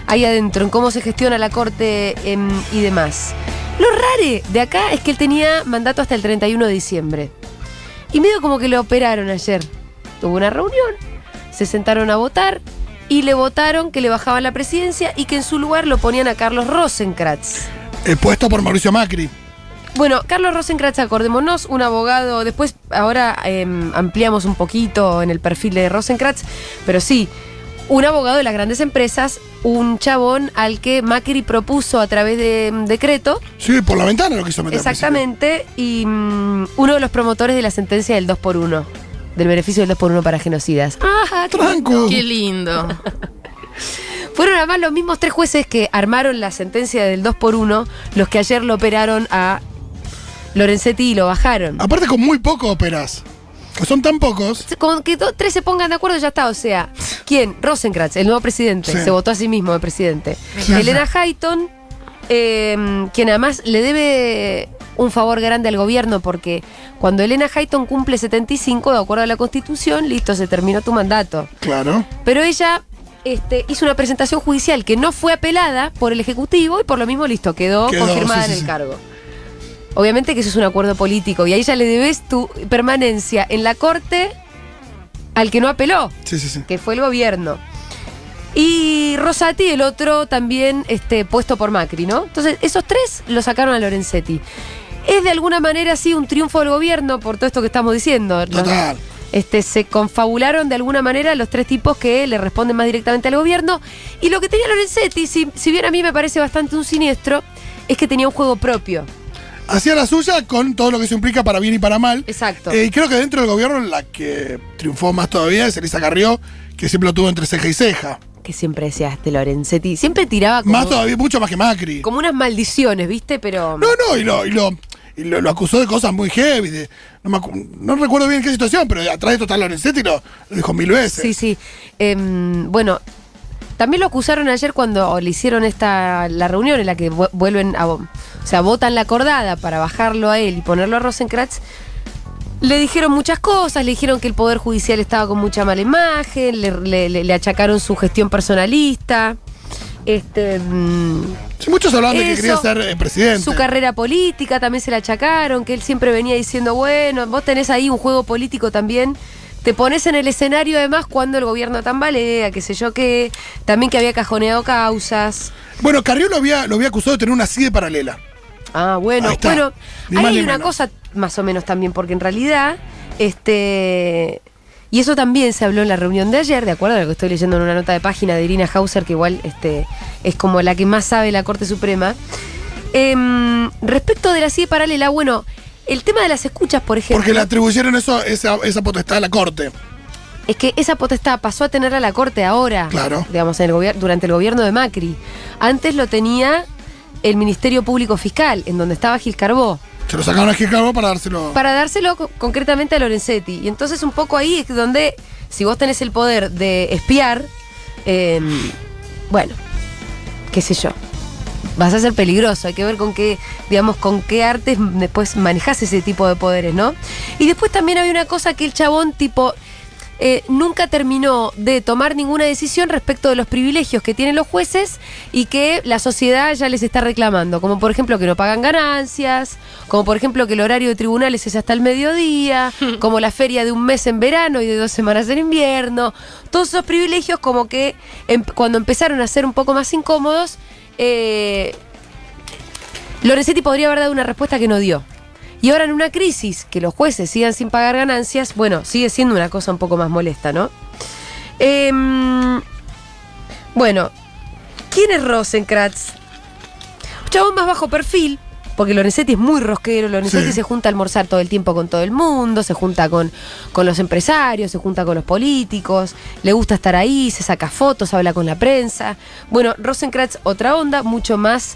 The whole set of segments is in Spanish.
ahí adentro, en cómo se gestiona la corte y demás. Lo raro de acá es que él tenía mandato hasta el 31 de diciembre. Y medio como que lo operaron ayer. Tuvo una reunión, se sentaron a votar y le votaron que le bajaban la presidencia y que en su lugar lo ponían a Carlos Rosenkrantz. Puesto por Mauricio Macri. Bueno, Carlos Rosenkrantz, acordémonos, un abogado, después ahora ampliamos un poquito en el perfil de Rosenkrantz, pero sí, un abogado de las grandes empresas, un chabón al que Macri propuso a través de decreto. Sí, por la ventana lo quiso meter. Exactamente, y uno de los promotores de la sentencia del 2x1, del beneficio del 2x1 para genocidas. ¡Ah, tranco! Qué lindo. Fueron además los mismos 3 jueces que armaron la sentencia del 2x1 los que ayer lo operaron a Lorenzetti y lo bajaron. Aparte con muy poco operas. Que son tan pocos. Con que 3 se pongan de acuerdo ya está. O sea, ¿quién? Rosenkrantz, el nuevo presidente. Sí. Se votó a sí mismo de presidente. Sí. Elena Hayton, quien además le debe un favor grande al gobierno porque cuando Elena Hayton cumple 75, de acuerdo a la Constitución, listo, se terminó tu mandato. Claro. Pero ella hizo una presentación judicial que no fue apelada por el Ejecutivo y por lo mismo, listo, quedó confirmada en el cargo. Obviamente que eso es un acuerdo político y ahí ya le debes tu permanencia en la corte al que no apeló, Sí. que fue el gobierno. Y Rosati, el otro también puesto por Macri, ¿no? Entonces, esos 3 lo sacaron a Lorenzetti. Es de alguna manera, sí, un triunfo del gobierno por todo esto que estamos diciendo. Total. Se confabularon de alguna manera los 3 tipos que le responden más directamente al gobierno. Y lo que tenía Lorenzetti, si bien a mí me parece bastante un siniestro, es que tenía un juego propio. Hacía la suya con todo lo que eso implica para bien y para mal. Exacto. Y creo que dentro del gobierno la que triunfó más todavía es Elisa Carrió, que siempre lo tuvo entre ceja y ceja. Que siempre decía Lorenzetti. Siempre tiraba como, Más todavía, mucho más que Macri. como unas maldiciones, ¿viste? Pero. No, y lo acusó de cosas muy heavy. No recuerdo bien qué situación, pero atrás de esto está Lorenzetti y lo dijo 1000 veces. Sí. Bueno, también lo acusaron ayer cuando le hicieron la reunión en la que vuelven votan la acordada para bajarlo a él y ponerlo a Rosenkrantz. Le dijeron muchas cosas, le dijeron que el Poder Judicial estaba con mucha mala imagen, le achacaron su gestión personalista. Sí, muchos hablaban de que quería ser presidente. Su carrera política también se la achacaron, que él siempre venía diciendo, bueno, vos tenés ahí un juego político también, te pones en el escenario además cuando el gobierno tambalea, qué sé yo qué, también que había cajoneado causas. Bueno, Carrió lo había acusado de tener una CIDE paralela. Ah, bueno, Ahí está. bueno, Ni ahí más hay ni una menos. cosa más o menos también, porque en realidad, y eso también se habló en la reunión de ayer, de acuerdo a lo que estoy leyendo en una nota de página de Irina Hauser, que igual es como la que más sabe la Corte Suprema. Respecto de la CIDE paralela, bueno, el tema de las escuchas, por ejemplo. Porque le atribuyeron esa potestad a la Corte. Es que esa potestad pasó a tener a la Corte ahora. Claro. Digamos, durante el gobierno de Macri. Antes lo tenía el Ministerio Público Fiscal, en donde estaba Gil Carbó. Se lo sacaron a Gil Carbó para dárselo. Para dárselo concretamente a Lorenzetti. Y entonces un poco ahí es donde, si vos tenés el poder de espiar, bueno, qué sé yo, vas a ser peligroso. Hay que ver con qué artes después manejás ese tipo de poderes, ¿no? Y después también había una cosa que el chabón nunca terminó de tomar ninguna decisión respecto de los privilegios que tienen los jueces y que la sociedad ya les está reclamando, como por ejemplo que no pagan ganancias, como por ejemplo que el horario de tribunales es hasta el mediodía, como la feria de un mes en verano y de 2 semanas en invierno. Todos esos privilegios como que cuando empezaron a ser un poco más incómodos, Lorenzetti podría haber dado una respuesta que no dio. Y ahora en una crisis, que los jueces sigan sin pagar ganancias, bueno, sigue siendo una cosa un poco más molesta, ¿no? Bueno, ¿quién es Rosenkrantz? Un chabón más bajo perfil, porque Lorenzetti es muy rosquero. Lorenzetti se junta a almorzar todo el tiempo con todo el mundo, se junta con los empresarios, se junta con los políticos, le gusta estar ahí, se saca fotos, habla con la prensa. Bueno, Rosenkrantz, otra onda, mucho más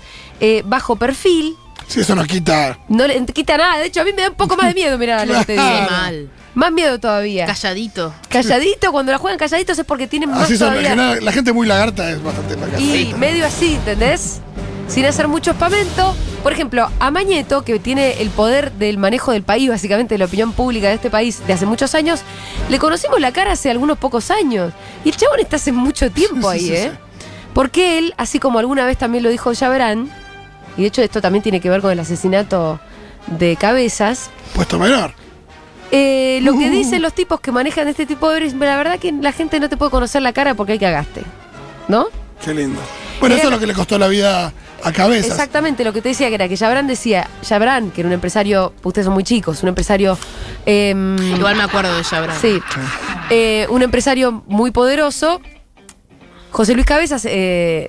bajo perfil. Sí, eso no quita. No le quita nada. De hecho, a mí me da un poco más de miedo, mirá lo que te digo. Qué mal. Más miedo todavía. Calladito. Calladito, cuando la juegan calladitos es porque tienen más Así son, todavía. la gente muy lagarta es bastante lagarta. Y medio así, ¿entendés? Sin hacer mucho espamento. Por ejemplo, a Mañeto, que tiene el poder del manejo del país, básicamente de la opinión pública de este país de hace muchos años, le conocimos la cara hace algunos pocos años. Y el chabón está hace mucho tiempo ahí, ¿eh? Porque él, así como alguna vez también lo dijo Chabrán, y de hecho esto también tiene que ver con el asesinato de Cabezas, Puesto menor. lo que dicen los tipos que manejan este tipo de obras, la verdad que la gente no te puede conocer la cara porque hay que agaste, ¿no? Qué lindo. Bueno, eso es lo que le costó la vida a Cabezas. Exactamente, lo que te decía que era que Chabrán decía, Chabrán, que era un empresario, ustedes son muy chicos, un empresario... Igual me acuerdo de Chabrán. Sí, un empresario muy poderoso. José Luis Cabezas,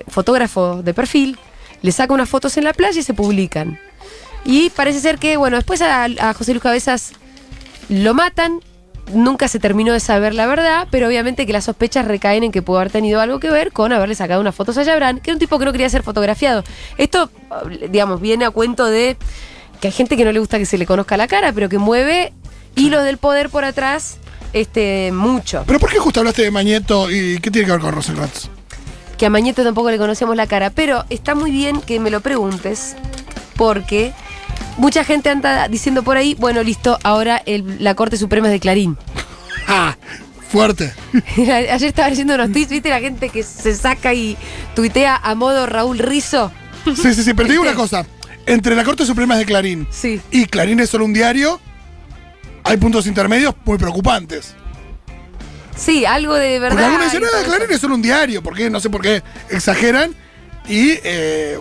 fotógrafo de perfil, le saca unas fotos en la playa y se publican. Y parece ser que, bueno, después a José Luis Cabezas lo matan. Nunca se terminó de saber la verdad, pero obviamente que las sospechas recaen en que pudo haber tenido algo que ver con haberle sacado unas fotos a Chabrán, que era un tipo que no quería ser fotografiado. Esto, digamos, viene a cuento de que hay gente que no le gusta que se le conozca la cara, pero que mueve hilos del poder por atrás mucho. ¿Pero por qué justo hablaste de Mañeto y qué tiene que ver con Rosenkrantz? Que a Mañeto tampoco le conocemos la cara, pero está muy bien que me lo preguntes, porque mucha gente anda diciendo por ahí, bueno, listo, ahora la Corte Suprema es de Clarín. ¡Ah! Fuerte. Ayer estaba leyendo unos tweets, ¿viste? La gente que se saca y tuitea a modo Raúl Rizzo. Sí, pero te digo una cosa. Entre la Corte Suprema es de Clarín Sí. y Clarín es solo un diario, hay puntos intermedios muy preocupantes. Sí, algo de verdad. Porque algunos dicen, y todo Clarín eso. es solo un diario, porque no sé por qué exageran. Y,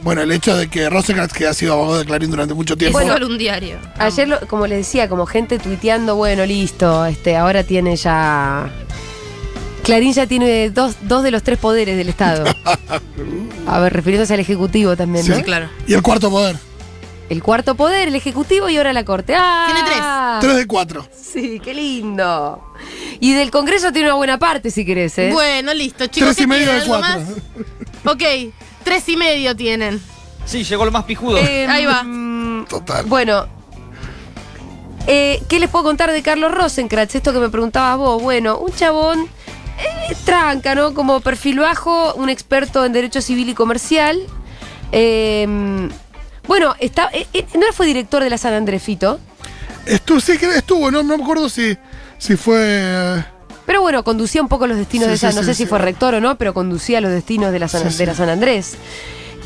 bueno, el hecho de que Rosenkrantz, que ha sido abogado de Clarín durante mucho tiempo. Es solo un diario. Ayer, como les decía, como gente tuiteando, bueno, listo, ahora tiene ya... Clarín ya tiene dos de los 3 poderes del Estado. A ver, refiriéndose al Ejecutivo también, ¿no? Sí, claro. Y el cuarto poder. El cuarto poder, el Ejecutivo y ahora la Corte. ¡Ah! Tiene 3 de 4. Sí, qué lindo. Y del Congreso tiene una buena parte, si querés, ¿eh? Bueno, listo, chicos. 3 y medio ¿tienen de algo 4. más? Ok, 3 y medio tienen. Sí, llegó lo más pijudo. Ahí va. Total. Bueno, ¿qué les puedo contar de Carlos Rosenkrantz? Esto que me preguntabas vos. Bueno, un chabón tranca, ¿no? Como perfil bajo, un experto en derecho civil y comercial. Bueno, ¿no fue director de la San Andrés, Fito? Sí, que estuvo, no me acuerdo si fue. Pero bueno, conducía un poco los destinos Sí, de esa, sí, no sí, sé si sí. fue rector o no, pero conducía los destinos de la San, Sí, de la sí. San Andrés.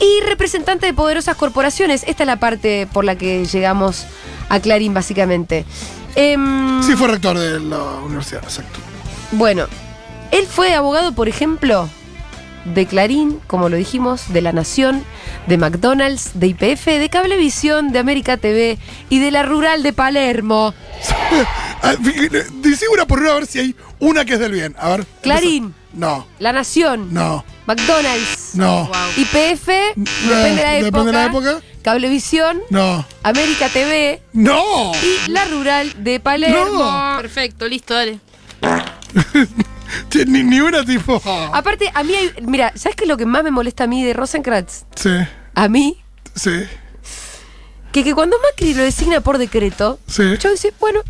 Y representante de poderosas corporaciones. Esta es la parte por la que llegamos a Clarín, básicamente. Sí, fue rector de la universidad, exacto. Bueno, él fue abogado, por ejemplo, de Clarín, como lo dijimos, de La Nación, de McDonald's, de YPF, de Cablevisión, de América TV y de la Rural de Palermo. Dice una por una a ver si hay una que es del bien. A ver. Clarín, No, La Nación, no, McDonald's, no. Wow. YPF, depende de la época, Depende de la época. Cablevisión, No. América TV ¡No! y la Rural de Palermo. No. Perfecto, listo, dale. Che, ni una tipo. Aparte, a mí mira, ¿sabes qué es lo que más me molesta a mí de Rosenkrantz? Sí, A mí, sí, que cuando Macri lo designa por decreto, sí. yo dice, bueno,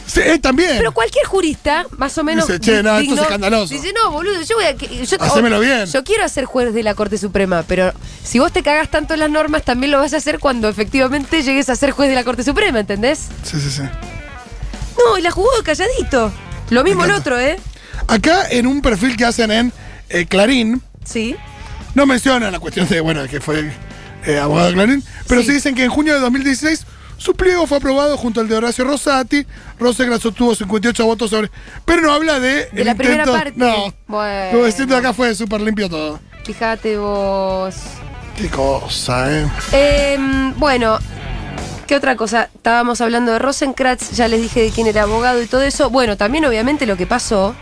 Sí, también. pero cualquier jurista, más o menos. Dice, che, no, esto es digno, escandaloso. Dice, no, boludo, yo voy a. Hacémelo bien. Yo quiero ser juez de la Corte Suprema, pero si vos te cagás tanto en las normas, también lo vas a hacer cuando efectivamente llegues a ser juez de la Corte Suprema, ¿entendés? Sí. No, y la jugó calladito. Lo mismo el encanta. otro, ¿eh? Acá en un perfil que hacen en Clarín, Sí. no mencionan la cuestión de, bueno, de que fue abogado de Clarín, pero Sí. sí dicen que en junio de 2016 su pliego fue aprobado junto al de Horacio Rosati. Rosenkrantz obtuvo 58 votos sobre. Pero no habla de. De la primera parte. No. Bueno. Lo diciendo acá fue súper limpio todo. Fíjate vos. Qué cosa, ¿eh? Bueno, ¿qué otra cosa? Estábamos hablando de Rosenkrantz, ya les dije de quién era abogado y todo eso. Bueno, también obviamente lo que pasó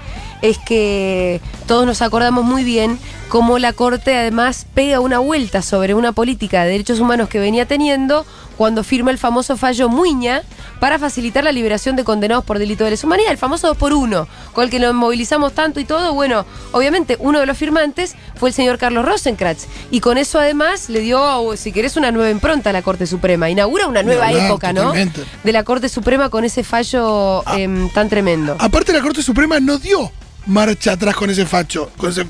es que todos nos acordamos muy bien cómo la Corte además pega una vuelta sobre una política de derechos humanos que venía teniendo cuando firma el famoso fallo Muiña para facilitar la liberación de condenados por delito de lesa humanidad, el famoso 2x1, con el que nos movilizamos tanto y todo. Bueno, obviamente uno de los firmantes fue el señor Carlos Rosenkrantz, y con eso además le dio, si querés, una nueva impronta a la Corte Suprema, inaugura una nueva No, época, totalmente. ¿no? De la Corte Suprema con ese fallo tan tremendo. Aparte, la Corte Suprema no dio marcha atrás con ese facho. Con ese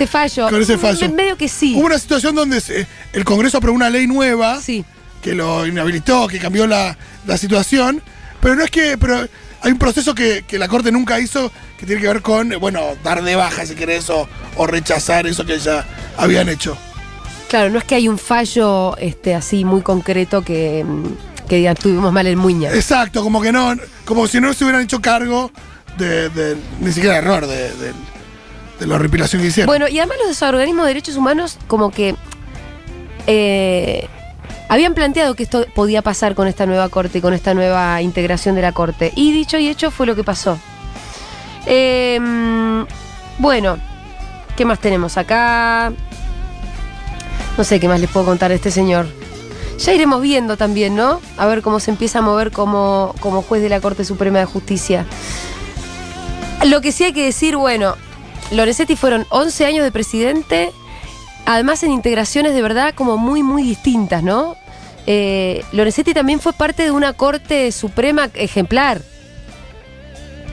fallo. Con ese fallo. Medio que sí. Hubo una situación donde el Congreso aprobó una ley nueva Sí. que lo inhabilitó, que cambió la situación, pero no es que. Pero hay un proceso que la Corte nunca hizo, que tiene que ver con, bueno, dar de baja, si querés, o rechazar eso que ya habían hecho. Claro, no es que hay un fallo así muy concreto que digan tuvimos mal el Muña. Exacto, como que no, como si no se hubieran hecho cargo de ni siquiera error, de la horripilación que hicieron. Bueno, y además los organismos de derechos humanos como que habían planteado que esto podía pasar con esta nueva corte, con esta nueva integración de la corte. Y dicho y hecho fue lo que pasó. Bueno, ¿qué más tenemos acá? No sé qué más les puedo contar de este señor. Ya iremos viendo también, ¿no? A ver cómo se empieza a mover como juez de la Corte Suprema de Justicia. Lo que sí hay que decir, bueno, Lorenzetti fueron 11 años de presidente, además en integraciones de verdad como muy, muy distintas, ¿no? Lorenzetti también fue parte de una Corte Suprema ejemplar.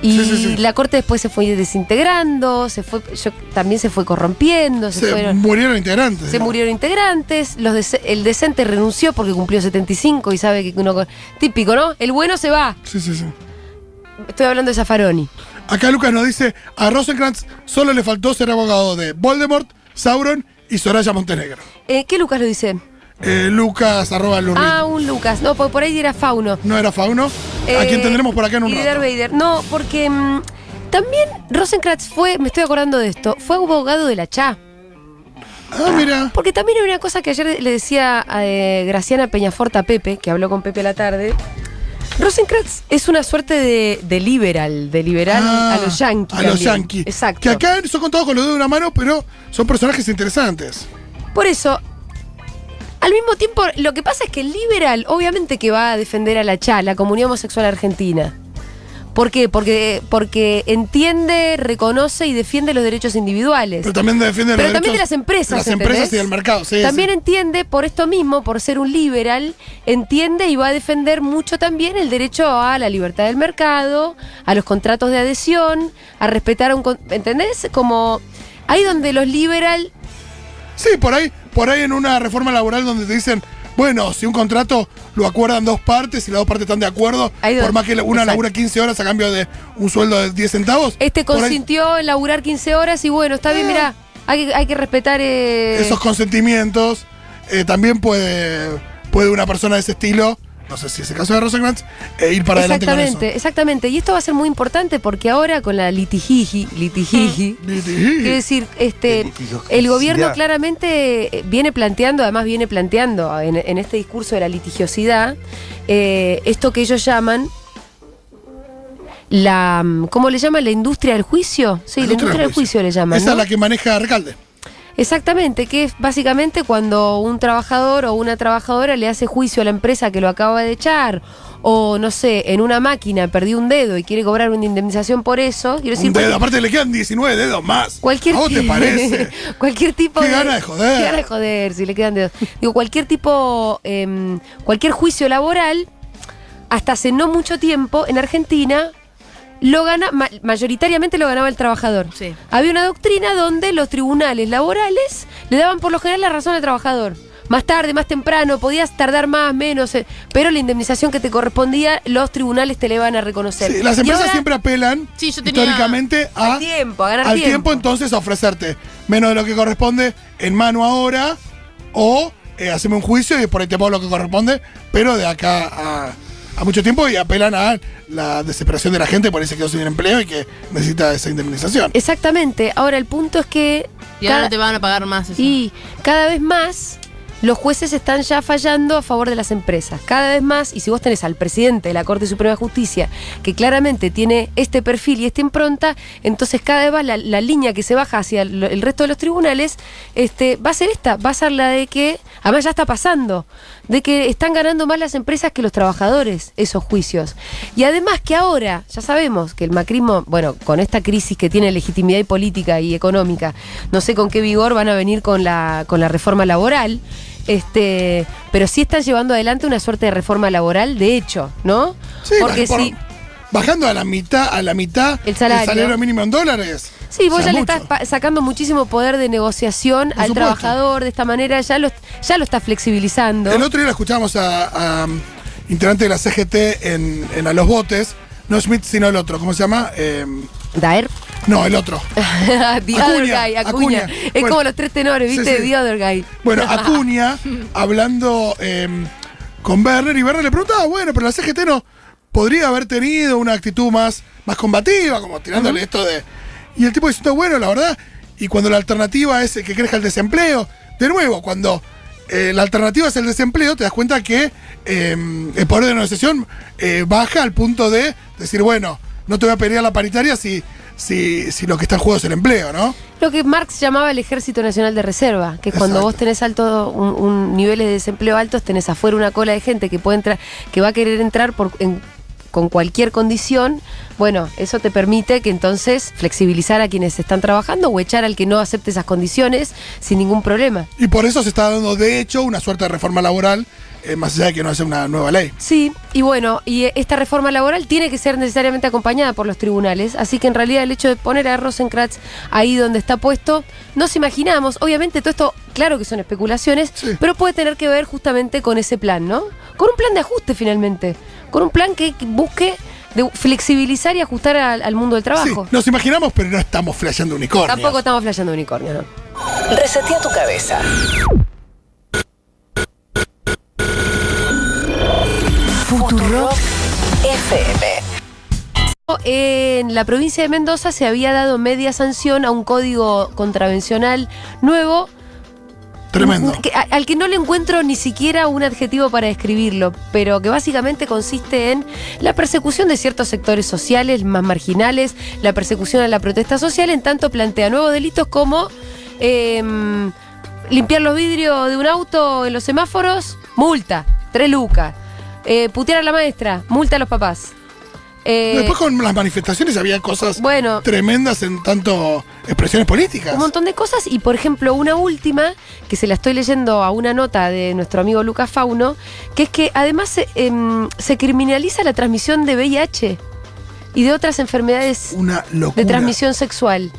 Y Sí. la Corte después se fue desintegrando, también se fue corrompiendo, Murieron integrantes. se murieron integrantes, el decente renunció porque cumplió 75 y sabe que uno... Típico, ¿no? El bueno se va. Sí. Estoy hablando de Zaffaroni. Acá Lucas nos dice, a Rosenkrantz solo le faltó ser abogado de Voldemort, Sauron y Soraya Montenegro. ¿Qué Lucas lo dice? Lucas @Lurri. Un Lucas. No, por ahí era Fauno. ¿No era Fauno? A quien tendremos por acá en un y rato. Darth Vader. No, porque también Rosenkrantz me estoy acordando de esto, fue abogado de la CHA. Ah, mira. Porque también hay una cosa que ayer le decía a Graciana Peñaforta a Pepe, que habló con Pepe a la tarde. Rosenkrantz es una suerte de liberal a los yanquis. A los también. yanquis. Exacto. Que acá son contados con los dedos de una mano, pero son personajes interesantes. Por eso, al mismo tiempo, lo que pasa es que el liberal, obviamente que va a defender a la CHA, la comunidad homosexual argentina. ¿Por qué? Porque entiende, reconoce y defiende los derechos individuales. Pero también defiende Pero los también de derechos las empresas, de las ¿entendés? empresas y del mercado. Sí, También sí. entiende, por esto mismo, por ser un liberal, entiende y va a defender mucho también el derecho a la libertad del mercado, a los contratos de adhesión, a respetar ¿entendés? Como ahí donde los liberal... Sí, por ahí en una reforma laboral donde te dicen, bueno, si un contrato lo acuerdan dos partes y las dos partes están de acuerdo, por más que una exacto. labura 15 horas a cambio de un sueldo de 10 centavos. por ahí consintió en laburar 15 horas y bueno, está bien, mirá, hay que respetar... esos consentimientos. También puede una persona de ese estilo, no sé si es el caso de Rosenkrantz, ir para adelante con eso. Exactamente. Y esto va a ser muy importante porque ahora con la litigiji, quiero decir, el gobierno claramente viene planteando en este discurso de la litigiosidad, esto que ellos llaman ¿cómo le llaman? ¿La industria del juicio? Sí, la industria del juicio le llaman. Esa ¿no? es la que maneja Recalde. Exactamente, que es básicamente cuando un trabajador o una trabajadora le hace juicio a la empresa que lo acaba de echar, o no sé, en una máquina perdió un dedo y quiere cobrar una indemnización por eso. Quiero decir, Un dedo, aparte le quedan 19 dedos más. ¿A vos te parece? Cualquier tipo Qué gana de joder. Qué gana de joder, si le quedan dedos. Digo, cualquier tipo, cualquier juicio laboral, hasta hace no mucho tiempo, en Argentina, mayoritariamente lo ganaba el trabajador. Sí. Había una doctrina donde los tribunales laborales le daban por lo general la razón al trabajador. Más tarde, más temprano, podías tardar más, menos, pero la indemnización que te correspondía, los tribunales te la iban a reconocer. Sí, las Y empresas ahora, siempre apelan Sí, yo tenía- históricamente al tiempo, a ganar al tiempo. tiempo, entonces a ofrecerte menos de lo que corresponde en mano ahora, o haceme un juicio y por ahí te pago lo que corresponde, pero de acá a mucho tiempo, y apelan a la desesperación de la gente por ahí se quedó sin empleo y que necesita esa indemnización. Exactamente. Ahora, el punto es que Y ahora no te van a pagar más eso. y cada vez más los jueces están ya fallando a favor de las empresas. Cada vez más, y si vos tenés al presidente de la Corte Suprema de Justicia, que claramente tiene este perfil y esta impronta, entonces cada vez más la línea que se baja hacia el resto de los tribunales va a ser va a ser la de que, además ya está pasando, de que están ganando más las empresas que los trabajadores esos juicios. Y además que ahora, ya sabemos que el macrismo, bueno, con esta crisis que tiene legitimidad y política y económica, no sé con qué vigor van a venir con la reforma laboral, pero sí están llevando adelante una suerte de reforma laboral, de hecho, ¿no? Sí, porque sí, bajando a la mitad El salario mínimo en dólares. sí, vos O sea, ya le mucho. estás sacando muchísimo poder de negociación Por al supuesto. trabajador, de esta manera ya lo estás flexibilizando. El otro día lo escuchamos a integrante de la CGT en A los Botes, no Schmidt, sino el otro, ¿cómo se llama? Daer. No, el otro. The Other Guy, Acuña. Es Bueno, como los tres tenores, ¿viste? sí. The Other Guy. Bueno, Acuña, hablando con Werner, y Werner le preguntaba, bueno, pero la CGT no podría haber tenido una actitud más combativa, como tirándole esto de... Y el tipo diciendo, bueno, la verdad, y cuando la alternativa es que crezca el desempleo, de nuevo, cuando la alternativa es el desempleo, te das cuenta que el poder de negociación baja al punto de decir, bueno, no te voy a pelear la paritaria si lo que está en juego es el empleo, ¿no? Lo que Marx llamaba el Ejército Nacional de Reserva, que es cuando Exacto. vos tenés un niveles de desempleo altos, tenés afuera una cola de gente que puede entrar, que va a querer entrar con cualquier condición. Bueno, eso te permite que entonces flexibilizar a quienes están trabajando o echar al que no acepte esas condiciones sin ningún problema. Y por eso se está dando, de hecho, una suerte de reforma laboral, más allá de que no sea una nueva ley. Sí, y bueno, y esta reforma laboral tiene que ser necesariamente acompañada por los tribunales, así que en realidad el hecho de poner a Rosenkrantz ahí donde está puesto, nos imaginamos, obviamente todo esto, claro que son especulaciones, Sí. pero puede tener que ver justamente con ese plan, ¿no? Con un plan de ajuste finalmente, con un plan que busque de flexibilizar y ajustar al mundo del Sí, trabajo. nos imaginamos, pero no estamos flasheando unicornios. Tampoco estamos flasheando unicornio, ¿no? Resetea tu cabeza. Futurock FM. En la provincia de Mendoza se había dado media sanción a un código contravencional nuevo. Tremendo. Al que no le encuentro ni siquiera un adjetivo para describirlo, pero que básicamente consiste en la persecución de ciertos sectores sociales más marginales, la persecución a la protesta social, en tanto plantea nuevos delitos como limpiar los vidrios de un auto en los semáforos, multa, 3 lucas. Putear a la maestra, multa a los papás. Después con las manifestaciones había cosas Bueno, tremendas en tanto expresiones políticas. un montón de cosas y por ejemplo una última que se la estoy leyendo a una nota de nuestro amigo Lucas Fauno, que es que además se criminaliza la transmisión de VIH y de otras enfermedades Una locura. de transmisión sexual.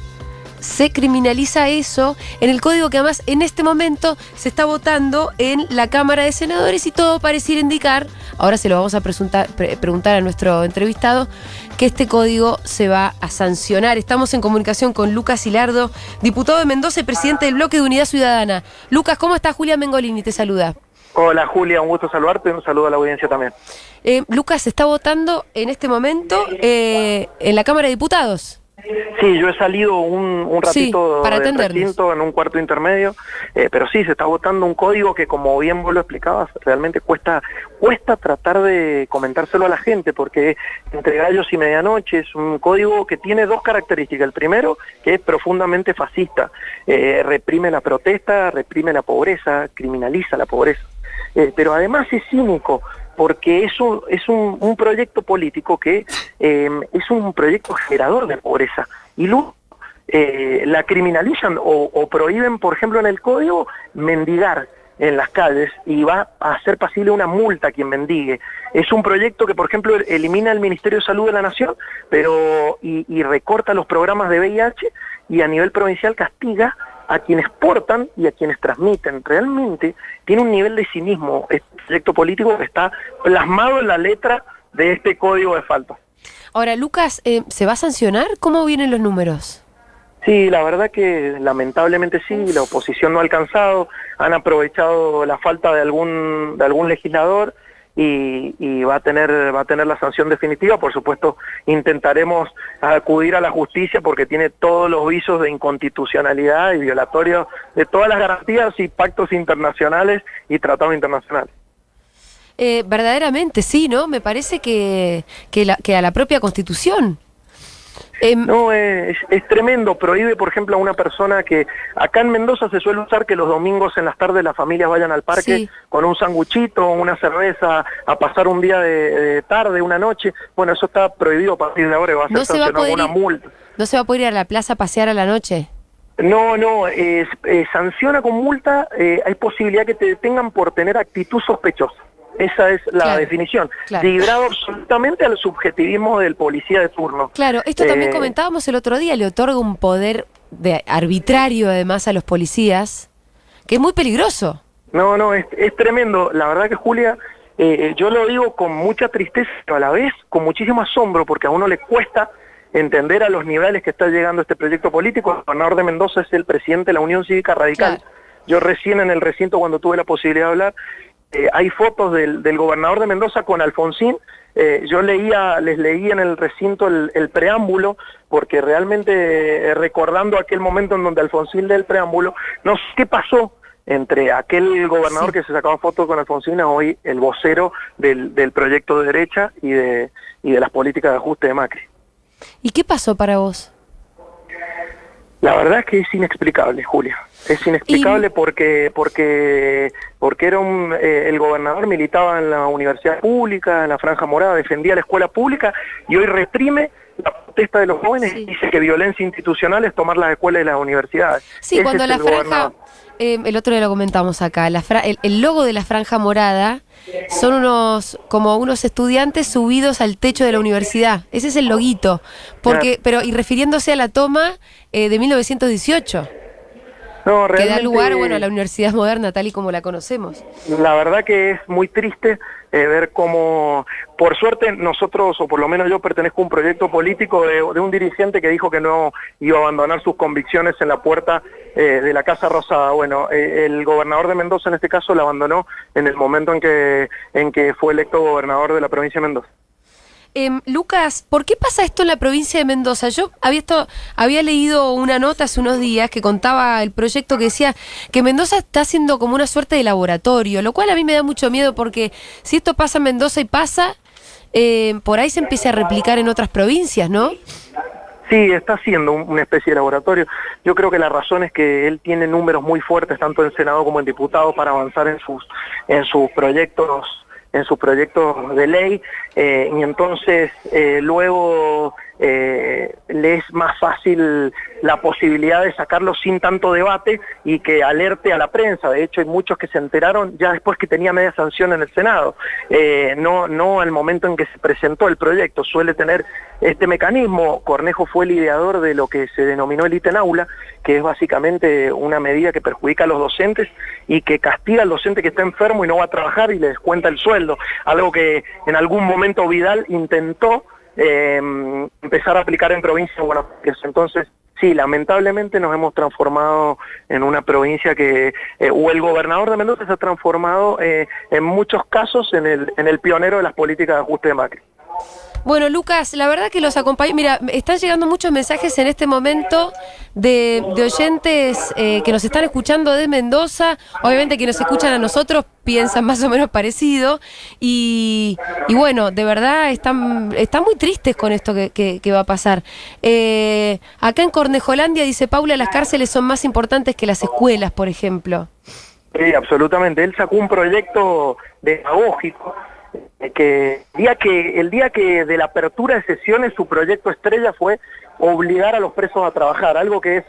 Se criminaliza eso en el código que además en este momento se está votando en la Cámara de Senadores y todo pareciera indicar, ahora se lo vamos a preguntar a nuestro entrevistado, que este código se va a sancionar. Estamos en comunicación con Lucas Hilardo, diputado de Mendoza y presidente del Bloque de Unidad Ciudadana. Lucas, ¿cómo estás? Julia Mengolini te saluda. Hola Julia, un gusto saludarte y un saludo a la audiencia también. Lucas, se está votando en este momento en la Cámara de Diputados. Sí, yo he salido un ratito para del atendernos. recinto en un cuarto intermedio, pero sí, se está votando un código que, como bien vos lo explicabas, realmente cuesta tratar de comentárselo a la gente, porque entre gallos y medianoche es un código que tiene dos características. El primero, que es profundamente fascista, reprime la protesta, reprime la pobreza, criminaliza la pobreza, pero además es cínico, porque es un proyecto político que es un proyecto generador de pobreza. Y luego la criminalizan o prohíben, por ejemplo, en el código, mendigar en las calles y va a ser pasible una multa a quien mendigue. Es un proyecto que, por ejemplo, elimina el Ministerio de Salud de la Nación, pero y recorta los programas de VIH y a nivel provincial castiga a quienes portan y a quienes transmiten. Realmente tiene un nivel de cinismo este proyecto político que está plasmado en la letra de este código de falta. Ahora, Lucas, ¿se va a sancionar? ¿Cómo vienen los números? Sí, la verdad que lamentablemente sí, la oposición no ha alcanzado, han aprovechado la falta de algún legislador y va a tener la sanción definitiva. Por supuesto, intentaremos acudir a la justicia porque tiene todos los visos de inconstitucionalidad y violatorio de todas las garantías y pactos internacionales y tratados internacionales. Verdaderamente, sí, ¿no? Me parece que a la propia Constitución. No, es tremendo. Prohíbe, por ejemplo, a una persona que acá en Mendoza se suele usar que los domingos en las tardes las familias vayan al parque Sí. con un sanguchito, una cerveza, a pasar un día de tarde, una noche. Bueno, eso está prohibido a partir de ahora y va a ser No se va a sancionado con poder una multa. ¿No se va a poder ir a la plaza a pasear a la noche? No, sanciona con multa, hay posibilidad que te detengan por tener actitud sospechosa. Esa es la Claro, definición. claro. Librado absolutamente al subjetivismo del policía de turno. Claro, esto también comentábamos el otro día, le otorga un poder arbitrario además a los policías, que es muy peligroso. No, es tremendo. La verdad que, Julia, yo lo digo con mucha tristeza, pero a la vez con muchísimo asombro, porque a uno le cuesta entender a los niveles que está llegando este proyecto político. El gobernador de Mendoza es el presidente de la Unión Cívica Radical. Claro. Yo recién en el recinto, cuando tuve la posibilidad de hablar, hay fotos del gobernador de Mendoza con Alfonsín. Yo les leí en el recinto el preámbulo, porque realmente recordando aquel momento en donde Alfonsín lee el preámbulo, no sé qué pasó entre aquel gobernador que se sacaba fotos con Alfonsín a hoy el vocero del proyecto de derecha y de las políticas de ajuste de Macri. ¿Y qué pasó para vos? La verdad es que es inexplicable, Julia. Es inexplicable porque era el gobernador militaba en la universidad pública, en la Franja Morada, defendía la escuela pública y hoy reprime la protesta de los jóvenes y dice que violencia institucional es tomar las escuelas y las universidades. Sí, cuando la franja, el otro día lo comentamos acá, el logo de la Franja Morada son como unos estudiantes subidos al techo de la universidad. Ese es el loguito, y refiriéndose a la toma de 1918. No, que da lugar, a la universidad moderna tal y como la conocemos. La verdad que es muy triste ver cómo, por suerte nosotros, o por lo menos yo pertenezco a un proyecto político de un dirigente que dijo que no iba a abandonar sus convicciones en la puerta de la Casa Rosada. Bueno, el gobernador de Mendoza en este caso la abandonó en el momento en que fue electo gobernador de la provincia de Mendoza. Lucas, ¿por qué pasa esto en la provincia de Mendoza? Yo había leído una nota hace unos días que contaba el proyecto que decía que Mendoza está haciendo como una suerte de laboratorio, lo cual a mí me da mucho miedo porque si esto pasa en Mendoza y pasa, por ahí se empieza a replicar en otras provincias, ¿no? Sí, está haciendo una especie de laboratorio. Yo creo que la razón es que él tiene números muy fuertes, tanto en Senado como en diputado, para avanzar en sus proyectos de ley, y entonces luego le es más fácil la posibilidad de sacarlo sin tanto debate y que alerte a la prensa. De hecho, hay muchos que se enteraron ya después que tenía media sanción en el Senado, no al momento en que se presentó el proyecto. Suele tener este mecanismo. Cornejo fue el ideador de lo que se denominó el ítem aula, que es básicamente una medida que perjudica a los docentes y que castiga al docente que está enfermo y no va a trabajar y le descuenta el sueldo, algo que en algún momento Vidal intentó empezar a aplicar en provincia de Buenos Aires. Entonces, sí, lamentablemente nos hemos transformado en una provincia o el gobernador de Mendoza se ha transformado en muchos casos en el pionero de las políticas de ajuste de Macri. Bueno, Lucas, la verdad que los acompaño. Mira, están llegando muchos mensajes en este momento de oyentes que nos están escuchando de Mendoza. Obviamente que nos escuchan a nosotros piensan más o menos parecido. Y bueno, de verdad están muy tristes con esto que va a pasar. Acá en Cornejolandia, dice Paula, las cárceles son más importantes que las escuelas, por ejemplo. Sí, absolutamente. Él sacó un proyecto pedagógico que el día que de la apertura de sesiones su proyecto estrella fue obligar a los presos a trabajar, algo que es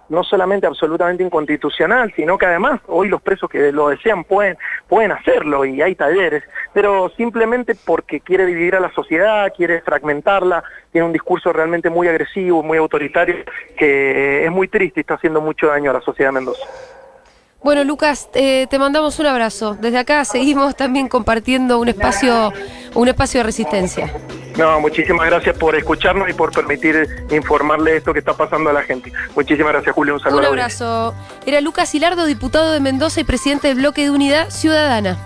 no solamente absolutamente inconstitucional, sino que además hoy los presos que lo desean pueden hacerlo y hay talleres, pero simplemente porque quiere dividir a la sociedad, quiere fragmentarla, tiene un discurso realmente muy agresivo, muy autoritario, que es muy triste y está haciendo mucho daño a la sociedad de Mendoza. Bueno, Lucas, te mandamos un abrazo. Desde acá seguimos también compartiendo un espacio de resistencia. No, muchísimas gracias por escucharnos y por permitir informarle esto que está pasando a la gente. Muchísimas gracias, Julio. Un saludo. Un abrazo. Era Lucas Hilardo, diputado de Mendoza y presidente del Bloque de Unidad Ciudadana.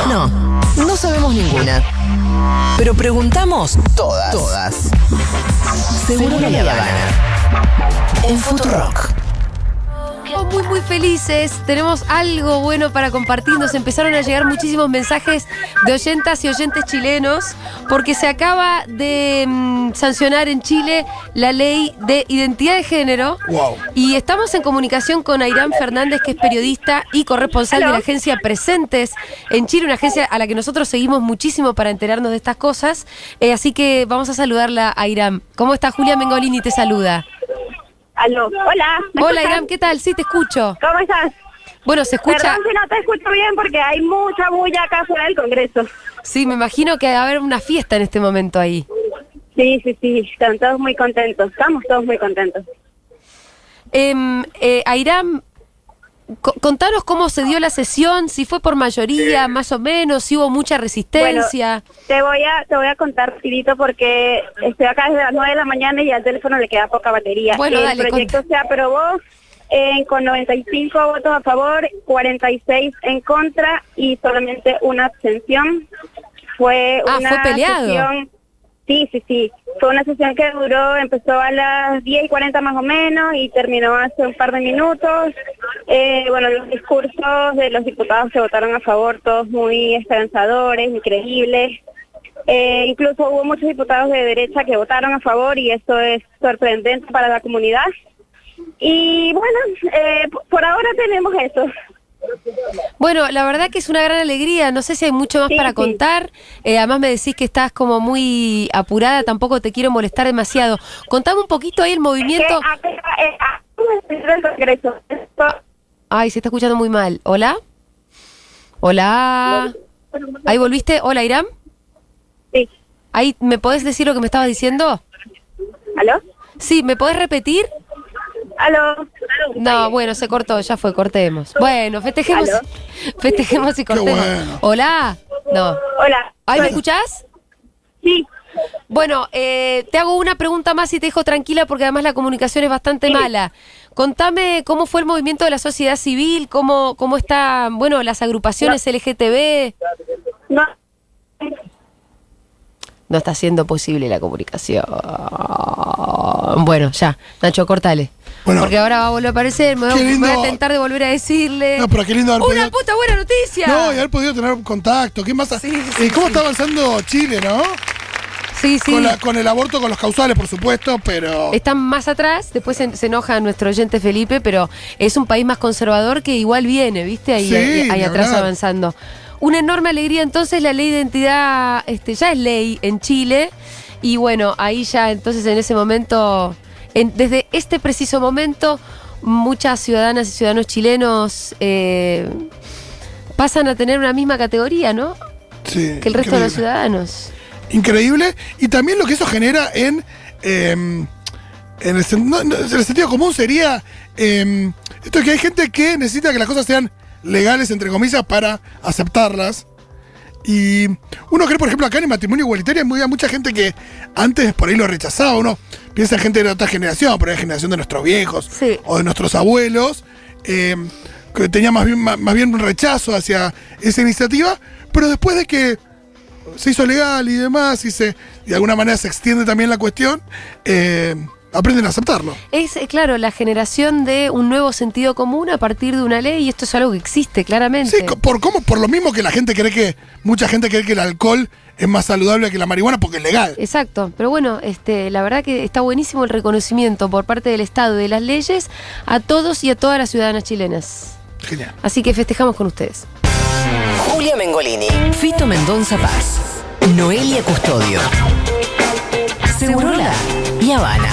No sabemos ninguna. Pero preguntamos todas. Seguro la Habana. En Futurock. Muy, muy felices. Tenemos algo bueno para compartir. Nos empezaron a llegar muchísimos mensajes de oyentas y oyentes chilenos porque se acaba de sancionar en Chile la ley de identidad de género. Wow. Y estamos en comunicación con Airán Fernández, que es periodista y corresponsal de la agencia Presentes en Chile, una agencia a la que nosotros seguimos muchísimo para enterarnos de estas cosas. Así que vamos a saludarla a Airán. ¿Cómo está? Julia Mengolini te saluda. Aló, hola. Hola, Iram, ¿qué tal? Sí, te escucho. ¿Cómo estás? Bueno, se escucha... Perdón si no te escucho bien porque hay mucha bulla acá fuera del Congreso. Sí, me imagino que va a haber una fiesta en este momento ahí. Sí, están todos muy contentos. Estamos todos muy contentos. Iram, contanos cómo se dio la sesión, si fue por mayoría, más o menos, si hubo mucha resistencia. Bueno, te voy a contar rapidito porque estoy acá desde las 9 de la mañana y al teléfono le queda poca batería. Bueno, el dale, proyecto se aprobó con 95 votos a favor, 46 en contra y solamente una abstención. Fue fue peleado. Sesión, sí. Fue una sesión que empezó a las 10:40 más o menos y terminó hace un par de minutos. Bueno, los discursos de los diputados que votaron a favor, todos muy esperanzadores, increíbles. Incluso hubo muchos diputados de derecha que votaron a favor y eso es sorprendente para la comunidad. Y bueno, por ahora tenemos eso. Bueno, la verdad que es una gran alegría, no sé si hay mucho más para contar, además me decís que estás como muy apurada, tampoco te quiero molestar demasiado. Contame un poquito ahí el movimiento. Ay, se está escuchando muy mal. ¿Hola? ¿Hola? ¿Ahí volviste? ¿Hola, Iram? Sí. ¿Ahí me podés decir lo que me estabas diciendo? ¿Aló? Sí, ¿me podés repetir? ¿Aló? No, bueno, se cortó, ya fue, cortemos. Bueno, festejemos y cortemos. bueno. ¿Hola? No. Hola. ¿Ahí me escuchás? Sí. Bueno, te hago una pregunta más y te dejo tranquila porque además la comunicación es bastante mala. Contame cómo fue el movimiento de la sociedad civil, cómo están, bueno, las agrupaciones LGTB. No. No está siendo posible la comunicación. Bueno, ya, Nacho, cortale. Bueno, porque ahora va a volver a aparecer, me qué lindo. voy a tentar de volver a decirle. No, pero qué lindo haber ¡Una podido... puta buena noticia! No, y haber podido tener contacto. ¿Qué más? ¿Cómo está avanzando Chile, no? Sí. Con el aborto, con los causales, por supuesto, pero... Están más atrás, después se enoja nuestro oyente Felipe, pero es un país más conservador que igual viene, ¿viste? Ahí atrás avanzando. Una enorme alegría, entonces la ley de identidad ya es ley en Chile, y bueno, ahí ya entonces en ese momento, desde este preciso momento, muchas ciudadanas y ciudadanos chilenos pasan a tener una misma categoría, ¿no? Sí, que el resto de los ciudadanos. Increíble, y también lo que eso genera en el sentido común sería esto de que hay gente que necesita que las cosas sean legales, entre comillas, para aceptarlas. Y uno cree, por ejemplo, acá en el matrimonio igualitario hay mucha gente que antes por ahí lo rechazaba. Uno piensa en gente de otra generación, por ahí generación de nuestros viejos o de nuestros abuelos, que tenía más bien un rechazo hacia esa iniciativa, pero después de que se hizo legal y demás, y de alguna manera se extiende también la cuestión, aprenden a aceptarlo. Es, claro, la generación de un nuevo sentido común a partir de una ley, y esto es algo que existe, claramente. Sí, por lo mismo que mucha gente cree que el alcohol es más saludable que la marihuana porque es legal. Exacto, pero bueno, la verdad que está buenísimo el reconocimiento por parte del Estado y de las leyes a todos y a todas las ciudadanas chilenas. Genial. Así que festejamos con ustedes. Julia Mengolini, Fito Mendonza Paz, Noelia Custodio, Segurola y Habana.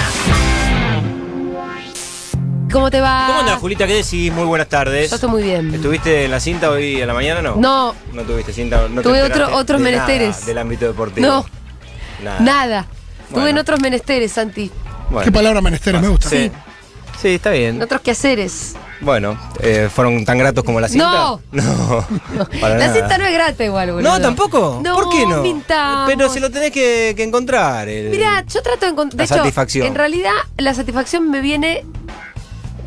¿Cómo te va? ¿Cómo andás, Julita? ¿Qué decís? Muy buenas tardes. Yo estoy muy bien. ¿Estuviste en la cinta hoy a la mañana, no? No. ¿No tuviste cinta? ¿No Tuve te enteraste otros de menesteres. nada del ámbito deportivo? No. Nada. Bueno. Tuve en otros menesteres, Santi. Bueno. Qué palabra menesteres, me gusta. Sí. Sí, está bien. En otros quehaceres. Bueno, ¿fueron tan gratos como la cinta? No. No. Para La nada. cinta no es grata igual, boludo. No, tampoco. No, ¿Por qué no? mintamos. Pero si lo tenés que encontrar. Mirá, yo trato de encontrar. La satisfacción. En realidad, la satisfacción me viene.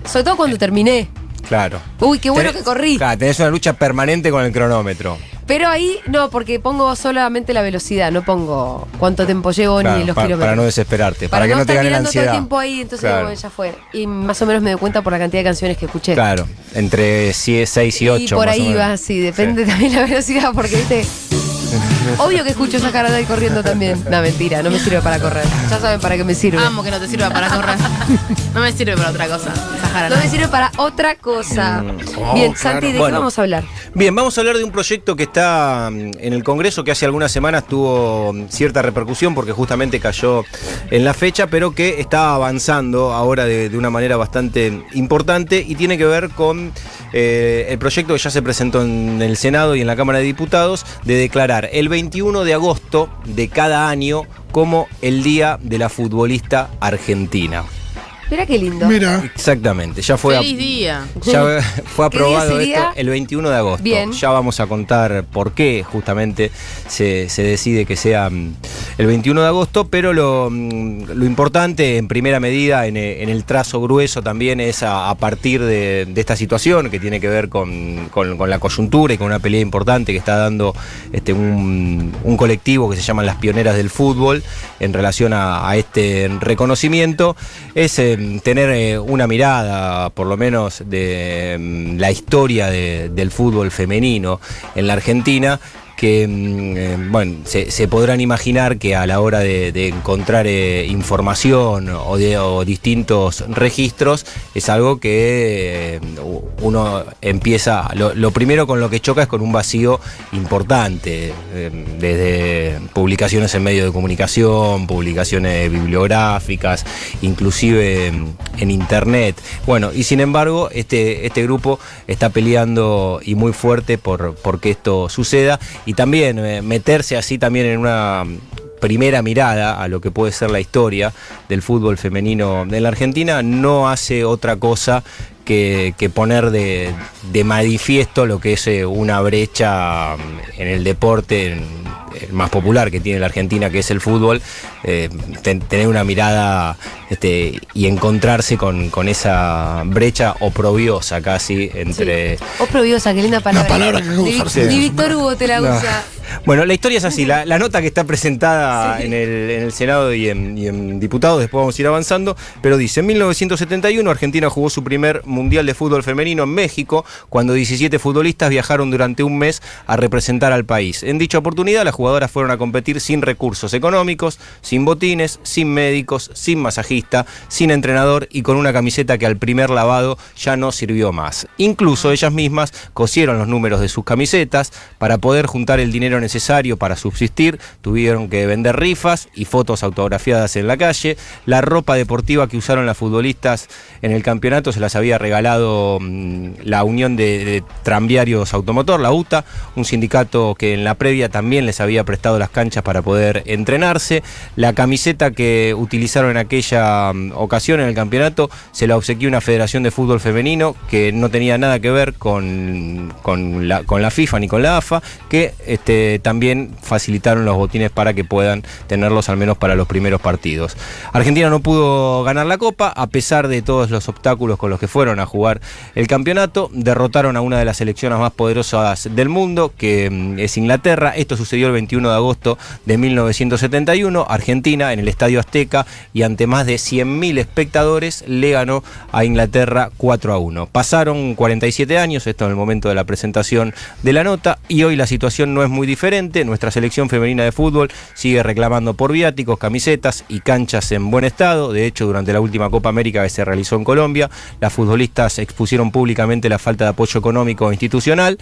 Sobre todo cuando terminé. Claro. Uy, qué bueno que corrí. Claro, tenés una lucha permanente con el cronómetro. Pero ahí no, porque pongo solamente la velocidad, no pongo cuánto tiempo llevo Claro, ni los kilómetros. para no desesperarte, para que no te estar gane la mirando todo el ansiedad. tiempo ahí, entonces Claro. bueno, ya fue. Y más o menos me doy cuenta por la cantidad de canciones que escuché. Claro, entre 6 y 8. Y por más o ahí menos. va, sí, depende también la velocidad, porque viste. Obvio que escucho esa cara de ahí corriendo también. No, mentira, no me sirve para correr. Ya saben para qué me sirve. Amo que no te sirva para correr. No me sirve para otra cosa. Esa jarana. No me sirve para otra cosa. Bien, Santi, ¿de qué Bueno. vamos a hablar? Bien, vamos a hablar de un proyecto que está en el Congreso, que hace algunas semanas tuvo cierta repercusión porque justamente cayó en la fecha, pero que está avanzando ahora de una manera bastante importante y tiene que ver con el proyecto que ya se presentó en el Senado y en la Cámara de Diputados de declarar el 21 de agosto de cada año como el Día de la Futbolista Argentina. Mira qué lindo. Mira. Exactamente, ya fue, Feliz día. ya fue ¿Qué día aprobado sería? esto el 21 de agosto. Bien. Ya vamos a contar por qué justamente se decide que sea el 21 de agosto, pero lo importante en primera medida, en el trazo grueso también, es a partir de esta situación que tiene que ver con la coyuntura y con una pelea importante que está dando un colectivo que se llaman las Pioneras del Fútbol en relación a este reconocimiento, es tener una mirada, por lo menos, de la historia del fútbol femenino en la Argentina, que bueno, se podrán imaginar que a la hora de encontrar información o distintos registros, es algo que uno empieza, lo primero con lo que choca es con un vacío importante, desde publicaciones en medios de comunicación, publicaciones bibliográficas, inclusive en internet. Bueno, y sin embargo, este grupo está peleando y muy fuerte por que esto suceda, y también meterse así también en una primera mirada a lo que puede ser la historia del fútbol femenino en la Argentina. No hace otra cosa que poner de manifiesto lo que es una brecha en el deporte el más popular que tiene la Argentina, que es el fútbol. Tener una mirada y encontrarse con esa brecha oprobiosa casi entre... Oprobiosa, qué linda palabra. La palabra que acabo de usar. Ni Víctor Hugo te la usa. Bueno, la historia es así, la nota que está presentada en el Senado y en Diputados, después vamos a ir avanzando, pero dice: en 1971 Argentina jugó su primer Mundial de Fútbol Femenino en México, cuando 17 futbolistas viajaron durante un mes a representar al país. En dicha oportunidad las jugadoras fueron a competir sin recursos económicos, sin botines, sin médicos, sin masajista, sin entrenador y con una camiseta que al primer lavado ya no sirvió más. Incluso ellas mismas cosieron los números de sus camisetas. Para poder juntar el dinero necesario para subsistir, tuvieron que vender rifas y fotos autografiadas en la calle. La ropa deportiva que usaron las futbolistas en el campeonato se las había regalado la Unión de Tranviarios Automotor, la UTA, un sindicato que en la previa también les había prestado las canchas para poder entrenarse. La camiseta que utilizaron en aquella ocasión en el campeonato se la obsequió una federación de fútbol femenino que no tenía nada que ver con la FIFA ni con la AFA, que también facilitaron los botines para que puedan tenerlos al menos para los primeros partidos. Argentina no pudo ganar la Copa a pesar de todos los obstáculos con los que fueron a jugar el campeonato. Derrotaron a una de las selecciones más poderosas del mundo, que es Inglaterra. Esto sucedió el 21 de agosto de 1971. Argentina, en el Estadio Azteca y ante más de 100.000 espectadores, le ganó a Inglaterra 4-1. Pasaron 47 años, esto en el momento de la presentación de la nota, y hoy la situación no es muy diferente. Nuestra selección femenina de fútbol sigue reclamando por viáticos, camisetas y canchas en buen estado. De hecho, durante la última Copa América que se realizó en Colombia, las futbolistas expusieron públicamente la falta de apoyo económico e institucional.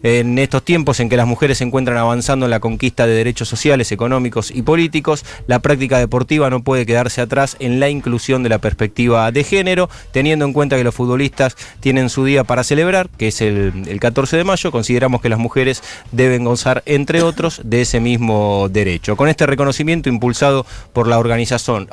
En estos tiempos en que las mujeres se encuentran avanzando en la conquista de derechos sociales, económicos y políticos, la práctica deportiva no puede quedarse atrás en la inclusión de la perspectiva de género, teniendo en cuenta que los futbolistas tienen su día para celebrar, que es el 14 de mayo. Consideramos que las mujeres deben gozar, entre otros, de ese mismo derecho. Con este reconocimiento impulsado por la organización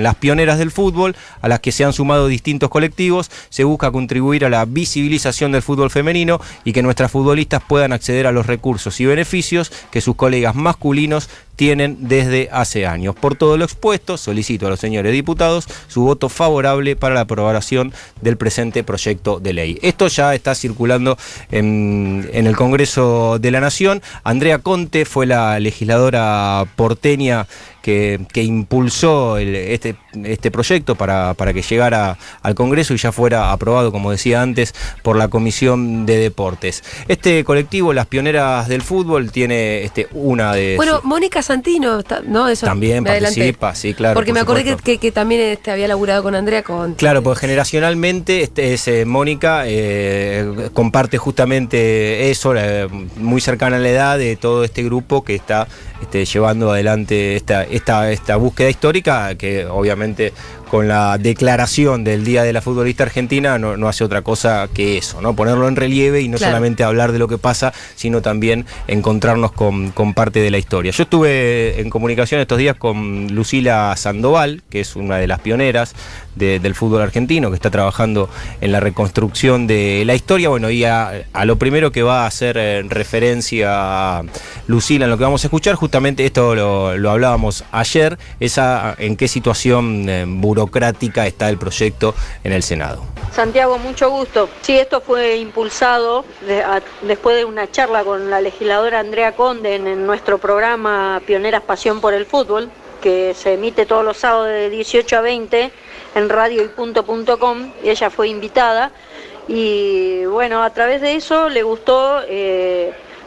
Las Pioneras del Fútbol, a las que se han sumado distintos colectivos, se busca contribuir a la visibilización del fútbol femenino y que nuestras futbolistas puedan acceder a los recursos y beneficios que sus colegas masculinos tienen desde hace años. Por todo lo expuesto, solicito a los señores diputados su voto favorable para la aprobación del presente proyecto de ley. Esto ya está circulando en el Congreso de la Nación. Andrea Conte fue la legisladora porteña que impulsó este proyecto para que llegara al Congreso y ya fuera aprobado, como decía antes, por la Comisión de Deportes. Este colectivo, Las Pioneras del Fútbol, tiene una de... Bueno, Mónica Santino, ¿no? Eso también participa, sí, claro. Porque me acordé que también había laburado con Andrea Conte. Claro, porque generacionalmente Mónica comparte justamente eso, muy cercana a la edad de todo este grupo que está llevando adelante esta búsqueda histórica, que obviamente la declaración del Día de la Futbolista Argentina, no hace otra cosa que eso, ¿no? Ponerlo en relieve y no solamente hablar de lo que pasa, sino también encontrarnos con parte de la historia. Yo estuve en comunicación estos días con Lucila Sandoval, que es una de las pioneras del fútbol argentino, que está trabajando en la reconstrucción de la historia. Bueno, y a lo primero que va a hacer referencia a Lucila en lo que vamos a escuchar, justamente esto lo hablábamos ayer, en qué situación burocrática está el proyecto en el Senado. Santiago, mucho gusto. Sí, esto fue impulsado después de una charla con la legisladora Andrea Conde en nuestro programa Pioneras Pasión por el Fútbol, que se emite todos los sábados de 18 a 20 en radioypunto.com, y ella fue invitada. Y bueno, a través de eso le gustó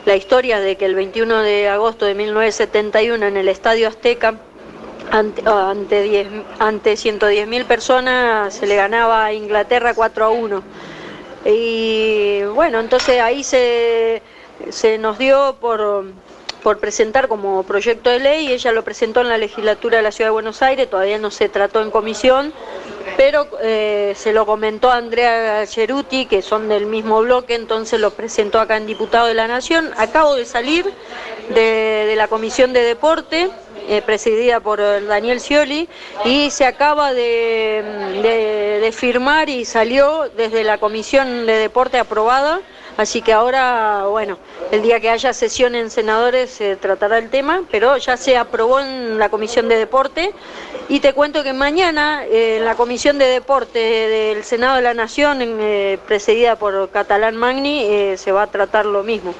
la historia de que el 21 de agosto de 1971 en el Estadio Azteca, ante 110.000 personas, se le ganaba a Inglaterra 4-1. Y bueno, entonces ahí se nos dio por presentar como proyecto de ley, y ella lo presentó en la legislatura de la Ciudad de Buenos Aires. Todavía no se trató en comisión, pero se lo comentó a Andrea Cheruti, que son del mismo bloque, entonces lo presentó acá en Diputado de la Nación. Acabo de salir de la Comisión de Deporte, presidida por Daniel Scioli, y se acaba de firmar y salió desde la Comisión de Deporte aprobada. Así que ahora, bueno, el día que haya sesión en senadores se tratará el tema, pero ya se aprobó en la Comisión de Deporte. Y te cuento que mañana en la Comisión de Deporte del Senado de la Nación, presidida por Catalán Magni, se va a tratar lo mismo.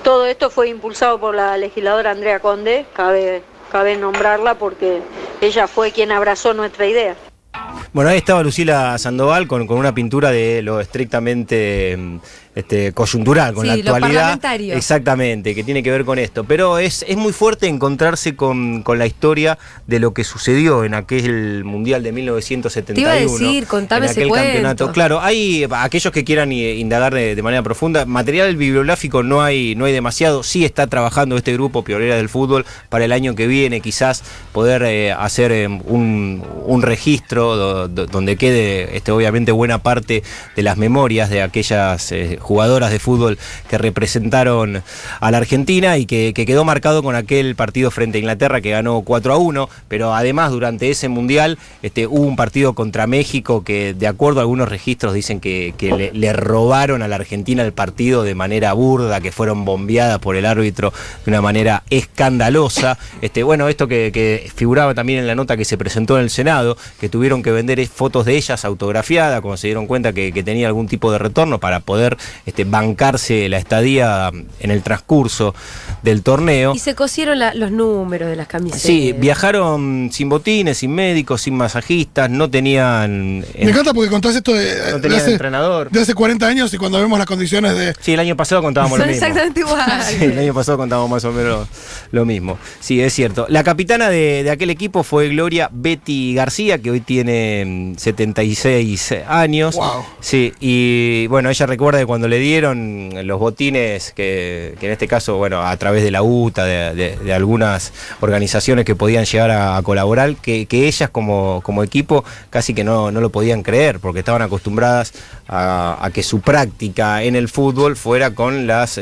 Todo esto fue impulsado por la legisladora Andrea Conde, cabe nombrarla porque ella fue quien abrazó nuestra idea. Bueno, ahí estaba Lucila Sandoval con una pintura de lo estrictamente coyuntural, con la actualidad. Lo parlamentario. Exactamente, que tiene que ver con esto. Pero es muy fuerte encontrarse con la historia de lo que sucedió en aquel Mundial de 1971. Te iba a decir, contame ese cuento. Campeonato. Claro, hay aquellos que quieran indagar de manera profunda. Material bibliográfico no hay demasiado. Sí está trabajando este grupo Pionera del Fútbol para el año que viene, quizás poder hacer un registro donde quede obviamente buena parte de las memorias de aquellas jugadoras de fútbol que representaron a la Argentina y que quedó marcado con aquel partido frente a Inglaterra que ganó 4-1, pero además durante ese mundial hubo un partido contra México que, de acuerdo a algunos registros, dicen que le robaron a la Argentina el partido de manera burda, que fueron bombeadas por el árbitro de una manera escandalosa. Bueno, esto que figuraba también en la nota que se presentó en el Senado, que tuvieron que vender fotos de ellas autografiadas, como se dieron cuenta que tenía algún tipo de retorno para poder bancarse la estadía en el transcurso del torneo. Y se cosieron los números de las camisetas. Sí, viajaron sin botines, sin médicos, sin masajistas, no tenían... Me encanta porque contás esto no tenían entrenador. De hace 40 años, y cuando vemos las condiciones de... Sí, el año pasado contábamos lo mismo. Son exactamente igual. Sí, el año pasado contábamos más o menos lo mismo. Sí, es cierto. La capitana de aquel equipo fue Gloria Betty García, que hoy tiene 76 años. Wow. Sí, y bueno, ella recuerda que cuando le dieron los botines, que en este caso, bueno, a través de la UTA, de algunas organizaciones que podían llegar a colaborar, que ellas como equipo casi que no lo podían creer, porque estaban acostumbradas a que su práctica en el fútbol fuera con las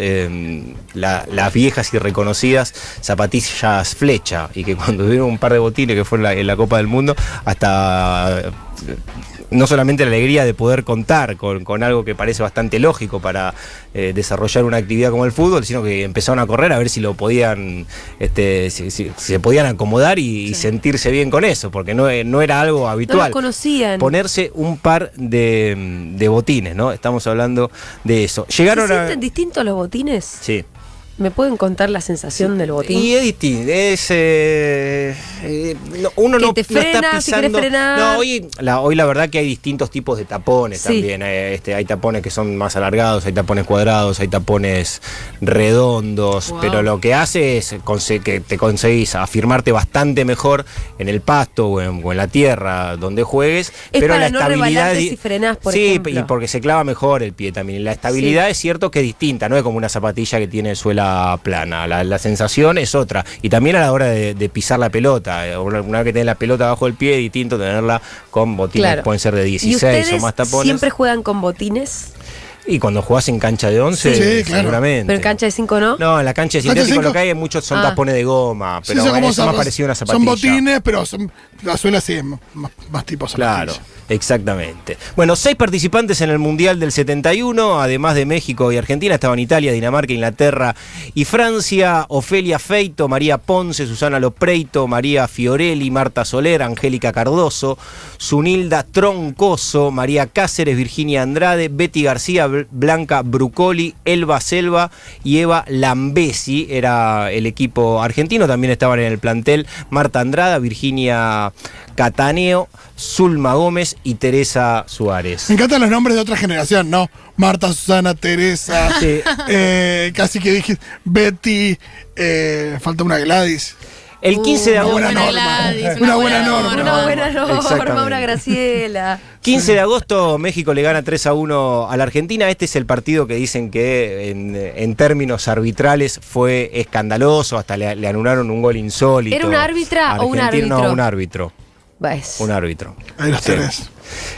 viejas y reconocidas zapatillas Flecha, y que cuando dieron un par de botines que fue en la Copa del Mundo, hasta... no solamente la alegría de poder contar con algo que parece bastante lógico para desarrollar una actividad como el fútbol, sino que empezaron a correr a ver si lo podían, si se podían acomodar y sentirse bien con eso, porque no era algo habitual. No lo conocían. Ponerse un par de botines, ¿no? Estamos hablando de eso. ¿Se sienten distintos los botines? Sí. ¿Me pueden contar la sensación del botín? Y es distinto, uno no te frena, está si querés pisando. frenar. No, hoy la verdad que hay distintos tipos de tapones también. Hay tapones que son más alargados, hay tapones cuadrados, hay tapones redondos, pero lo que hace es que te conseguís afirmarte bastante mejor en el pasto o en la tierra donde juegues. Es pero para la estabilidad si frenás, por ejemplo. Sí, y porque se clava mejor el pie también. La estabilidad es cierto que es distinta, no es como una zapatilla que tiene suela pelota plana. La sensación es otra. Y también a la hora de pisar la pelota. Una vez que tenés la pelota abajo del pie, es distinto tenerla con botines, Claro. pueden ser de ¿Y 16 ustedes o más tapones. siempre juegan con botines? Y cuando jugás en cancha de 11, Sí, claro. seguramente. ¿Pero en cancha de 5 no? No, en la cancha de Cancha de sintético lo cinco. que hay muchos son Ah. tapones de goma, Sí, pero son como es más parecido a una zapatilla. Son botines, pero la suela sí es más tipo zapatilla. Claro, exactamente. Bueno, 6 participantes en el Mundial del 71, además de México y Argentina, estaban Italia, Dinamarca, Inglaterra y Francia. Ofelia Feito, María Ponce, Susana Lopreito, María Fiorelli, Marta Soler, Angélica Cardoso, Zunilda Troncoso, María Cáceres, Virginia Andrade, Betty García, Blanca Brucoli, Elba Selva y Eva Lambesi. Era el equipo argentino. También estaban en el plantel Marta Andrada, Virginia Cataneo, Zulma Gómez y Teresa Suárez. Me encantan los nombres de otra generación, ¿no? Marta, Susana, Teresa, Sí. casi que dije Betty, falta una Gladys. El 15 de Una agosto. buena norma. Gladys, Una buena norma. Una buena norma, Exactamente. una Graciela. 15 de agosto, México le gana 3-1 a la Argentina. Este es el partido que dicen que en términos arbitrales fue escandaloso, hasta le anularon un gol insólito. ¿Era una árbitra o un Argentino, árbitro? No, un árbitro. Pues. Un árbitro. Ahí los Sí. tenés.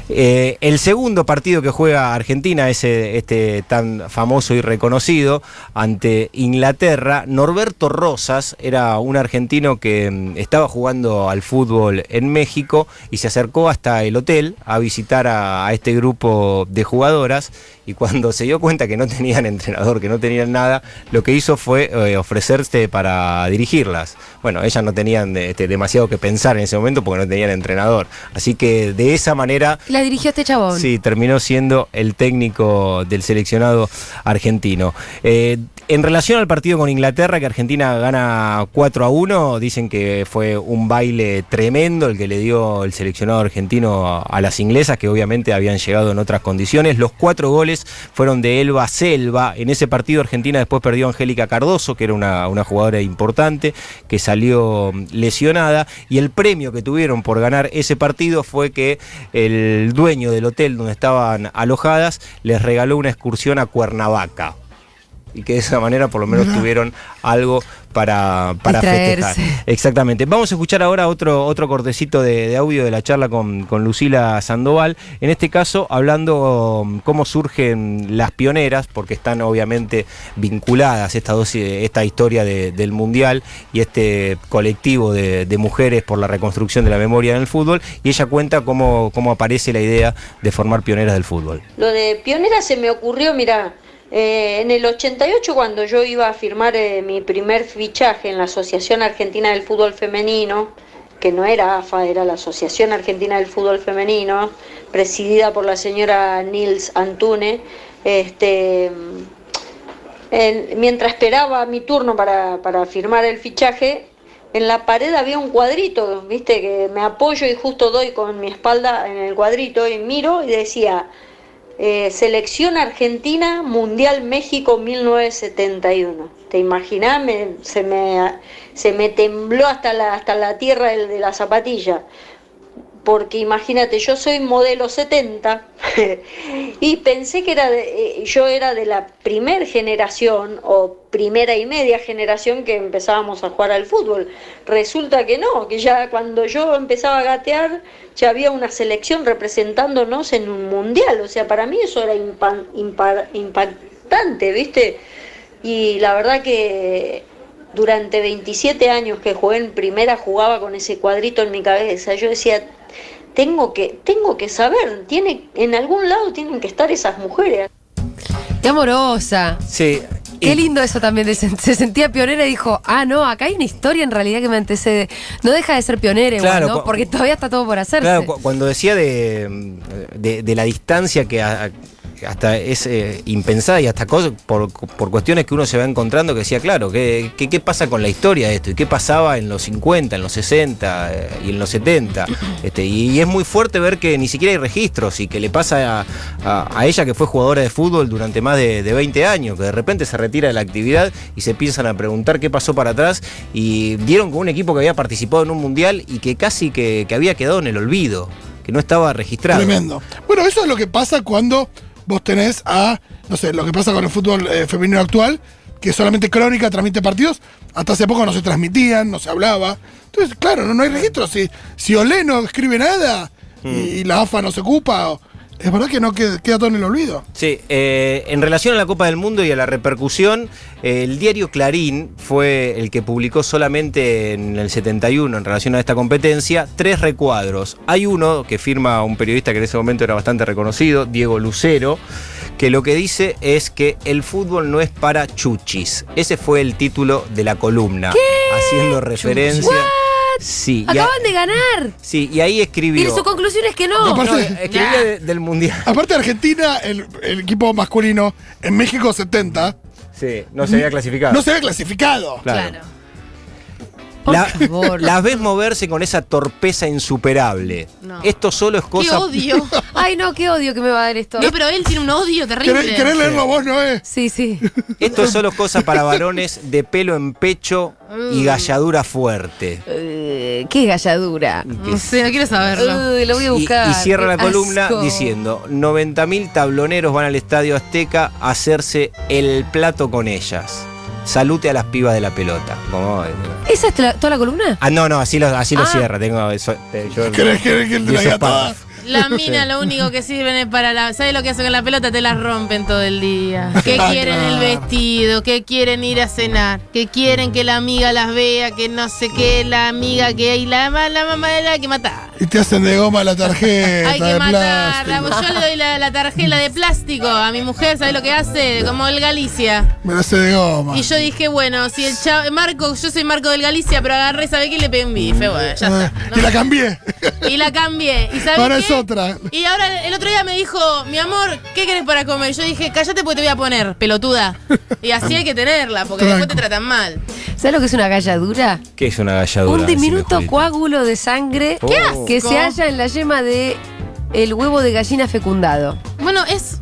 El segundo partido que juega Argentina, este tan famoso y reconocido, ante Inglaterra, Norberto Rosas era un argentino que estaba jugando al fútbol en México y se acercó hasta el hotel a visitar a este grupo de jugadoras, y cuando se dio cuenta que no tenían entrenador, que no tenían nada, lo que hizo fue ofrecerse para dirigirlas. Bueno, ellas no tenían demasiado que pensar en ese momento porque no tenían entrenador. Así que de esa manera... La dirigió este chabón. Sí, terminó siendo el técnico del seleccionado argentino. En relación al partido con Inglaterra, que Argentina gana 4-1, dicen que fue un baile tremendo el que le dio el seleccionado argentino a las inglesas, que obviamente habían llegado en otras condiciones. Los 4 goles fueron de Elba Selva. En ese partido Argentina después perdió a Angélica Cardoso, que era una jugadora importante, que salió lesionada, y el premio que tuvieron por ganar ese partido fue que el dueño del hotel donde estaban alojadas les regaló una excursión a Cuernavaca, y que de esa manera por lo menos tuvieron algo para Distraerse. festejar. Exactamente. Vamos a escuchar ahora otro cortecito de audio de la charla con Lucila Sandoval, en este caso hablando cómo surgen las pioneras, porque están obviamente vinculadas esta historia del Mundial y este colectivo de mujeres por la reconstrucción de la memoria en el fútbol, y ella cuenta cómo aparece la idea de formar pioneras del fútbol. Lo de pionera se me ocurrió, mira, en el 88, cuando yo iba a firmar mi primer fichaje en la Asociación Argentina del Fútbol Femenino, que no era AFA, era la Asociación Argentina del Fútbol Femenino, presidida por la señora Nils Antune, mientras esperaba mi turno para firmar el fichaje, en la pared había un cuadrito, viste, que me apoyo y justo doy con mi espalda en el cuadrito y miro y decía... Selección Argentina Mundial México 1971. ¿Te imaginás? Se me tembló hasta la tierra de la zapatilla. Porque imagínate, yo soy modelo 70 y pensé que yo era de la primer generación o primera y media generación que empezábamos a jugar al fútbol. Resulta que no, que ya cuando yo empezaba a gatear ya había una selección representándonos en un mundial. O sea, para mí eso era impactante, ¿viste? Y la verdad que durante 27 años que jugué en primera jugaba con ese cuadrito en mi cabeza. Yo decía... Tengo que saber, en algún lado tienen que estar esas mujeres. Qué amorosa. Sí. Qué lindo eso también, se sentía pionera y dijo, no, acá hay una historia en realidad que me antecede. No deja de ser pionera igual, Claro, ¿no? Porque todavía está todo por hacerse. Claro, cuando decía de la distancia que hasta es impensada y hasta por cuestiones que uno se va encontrando, que decía, claro, ¿qué pasa con la historia de esto? ¿Y qué pasaba en los 50, en los 60 y en los 70? Y es muy fuerte ver que ni siquiera hay registros, y que le pasa a ella, que fue jugadora de fútbol durante más de 20 años, que de repente se retira de la actividad y se empiezan a preguntar qué pasó para atrás, y dieron con un equipo que había participado en un mundial y que casi que había quedado en el olvido, que no estaba registrado. Tremendo. Bueno, eso es lo que pasa cuando vos tenés no sé, lo que pasa con el fútbol femenino actual, que solamente Crónica transmite partidos, hasta hace poco no se transmitían, no se hablaba. Entonces, claro, no hay registro. Si Olé no escribe nada y la AFA no se ocupa, es verdad que no queda todo en el olvido. Sí, en relación a la Copa del Mundo y a la repercusión, el diario Clarín fue el que publicó solamente en el 71, en relación a esta competencia, 3 recuadros. Hay uno que firma un periodista que en ese momento era bastante reconocido, Diego Lucero, que lo que dice es que el fútbol no es para chuchis. Ese fue el título de la columna. ¿Qué? Haciendo referencia... What? Sí, Acaban de ganar. Sí, y ahí escribió... Y su conclusión es que no. Aparte- No, escribía del Mundial. Aparte de Argentina, el equipo masculino en México 70 Sí, no se había clasificado. no se había clasificado. Claro. Por favor. Las ves moverse con esa torpeza insuperable. No. Esto solo es ¡Qué cosa... odio! Ay, no, qué odio que me va a dar esto. No, pero él tiene un odio terrible. ¿Querés leerlo vos, Noé? Sí, sí. Esto es solo cosa para varones de pelo en pecho y galladura fuerte. Qué galladura. No sé, no quiero saberlo. Lo voy a Y, buscar. y cierra la Qué columna asco. diciendo: 90.000 tabloneros van al Estadio Azteca a hacerse el plato con ellas. Salute a las pibas de la pelota. Como, ¿Esa es toda la columna? no, así lo cierra. Tengo eso, yo- ¿Querés que te y la esos diga toda? párrafos. La mina lo único que sirven es para la... ¿Sabes lo que hacen con la pelota? Te la rompen todo el día. Que quieren el vestido, que quieren ir a cenar, que quieren que la amiga las vea, que no sé qué, la amiga que hay, la mamá hay que matar. Y te hacen de goma la tarjeta. Hay que de matarla. plástico. Yo le doy la tarjeta de plástico a mi mujer, ¿sabes lo que hace? Como el Galicia. Me la hace de goma. Y yo dije, bueno, si el chavo... Marco, yo soy Marco del Galicia, pero agarré, ¿sabés qué? Le pegué un bife, bueno, ya está. Y la cambié. Y la cambié. ¿Y sabés Ahora qué? es otra. Y ahora el otro día me dijo, mi amor, ¿qué querés para comer? Yo dije, cállate porque te voy a poner, pelotuda. Y así hay que tenerla, porque después te tratan mal. ¿Sabes lo que es una galladura? ¿Qué es una galladura? Un diminuto Decime, Julita. coágulo de sangre ¡Qué asco! que se halla en la yema de el huevo de gallina fecundado. Bueno, es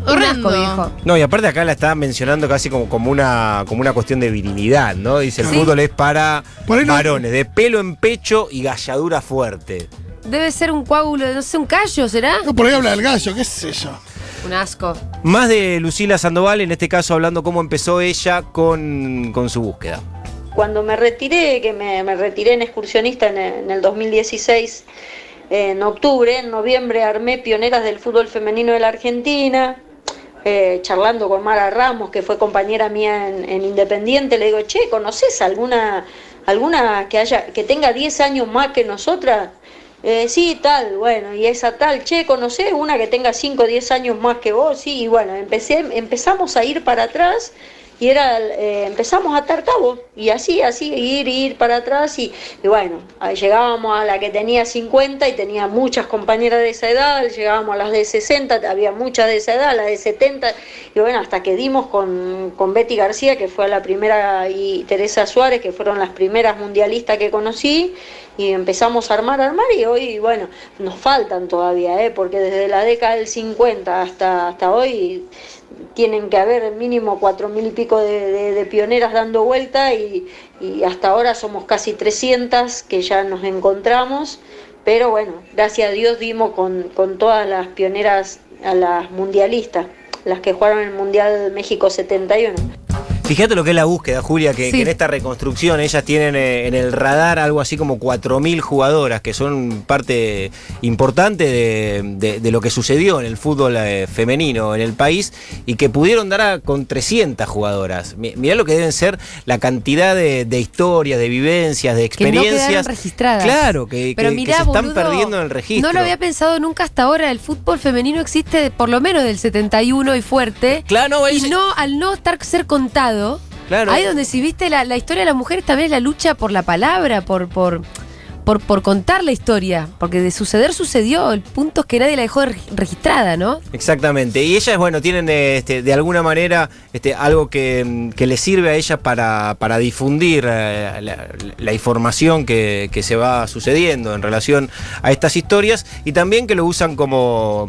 Un horrendo. asco, viejo. No, y aparte acá la está mencionando casi como una cuestión de virilidad, ¿no? Dice, el Sí. fútbol es para Por ahí no- varones de pelo en pecho y galladura fuerte. Debe ser un coágulo, no sé, un callo, ¿será? No, por ahí habla del gallo, qué sé yo. Un asco. Más de Lucila Sandoval, en este caso hablando cómo empezó ella con su búsqueda. Cuando me retiré, que me retiré en excursionista en el 2016, en octubre, en noviembre armé Pioneras del Fútbol Femenino de la Argentina, charlando con Mara Ramos, que fue compañera mía en Independiente, le digo, che, ¿conoces alguna que tenga 10 años más que nosotras? Sí, tal, bueno, y esa tal, che, ¿conocés una que tenga 5 o 10 años más que vos? Sí, y bueno, empezamos a ir para atrás y empezamos a atar cabos, y así, ir para atrás, y bueno, ahí llegábamos a la que tenía 50 y tenía muchas compañeras de esa edad, llegábamos a las de 60, había muchas de esa edad, las de 70, y bueno, hasta que dimos con Betty García, que fue la primera, y Teresa Suárez, que fueron las primeras mundialistas que conocí, y empezamos a armar, y hoy, bueno, nos faltan todavía, porque desde la década del 50 hasta hoy tienen que haber mínimo 4.000 y pico de pioneras dando vuelta, y hasta ahora somos casi 300 que ya nos encontramos, pero bueno, gracias a Dios dimos con todas las pioneras, a las mundialistas, las que jugaron el Mundial México 71. Fíjate lo que es la búsqueda, Julia, que Sí. en esta reconstrucción ellas tienen en el radar algo así como 4.000 jugadoras, que son parte importante de lo que sucedió en el fútbol femenino en el país, y que pudieron dar con 300 jugadoras. Mirá lo que deben ser la cantidad de historias, de vivencias, de Que no experiencias. quedaron registradas. Claro, que Pero que mirá, se están boludo, perdiendo en el registro. No lo había pensado nunca hasta ahora. El fútbol femenino existe por lo menos del 71 y fuerte. Claro, Y no, al no ser contado, Claro. ahí donde si viste la historia de las mujeres también es la lucha por la palabra, por contar la historia. Porque de suceder sucedió. El punto es que nadie la dejó registrada, ¿no? Exactamente, y ellas, bueno, tienen de alguna manera algo que les sirve a ellas para difundir la información que se va sucediendo en relación a estas historias, y también que lo usan como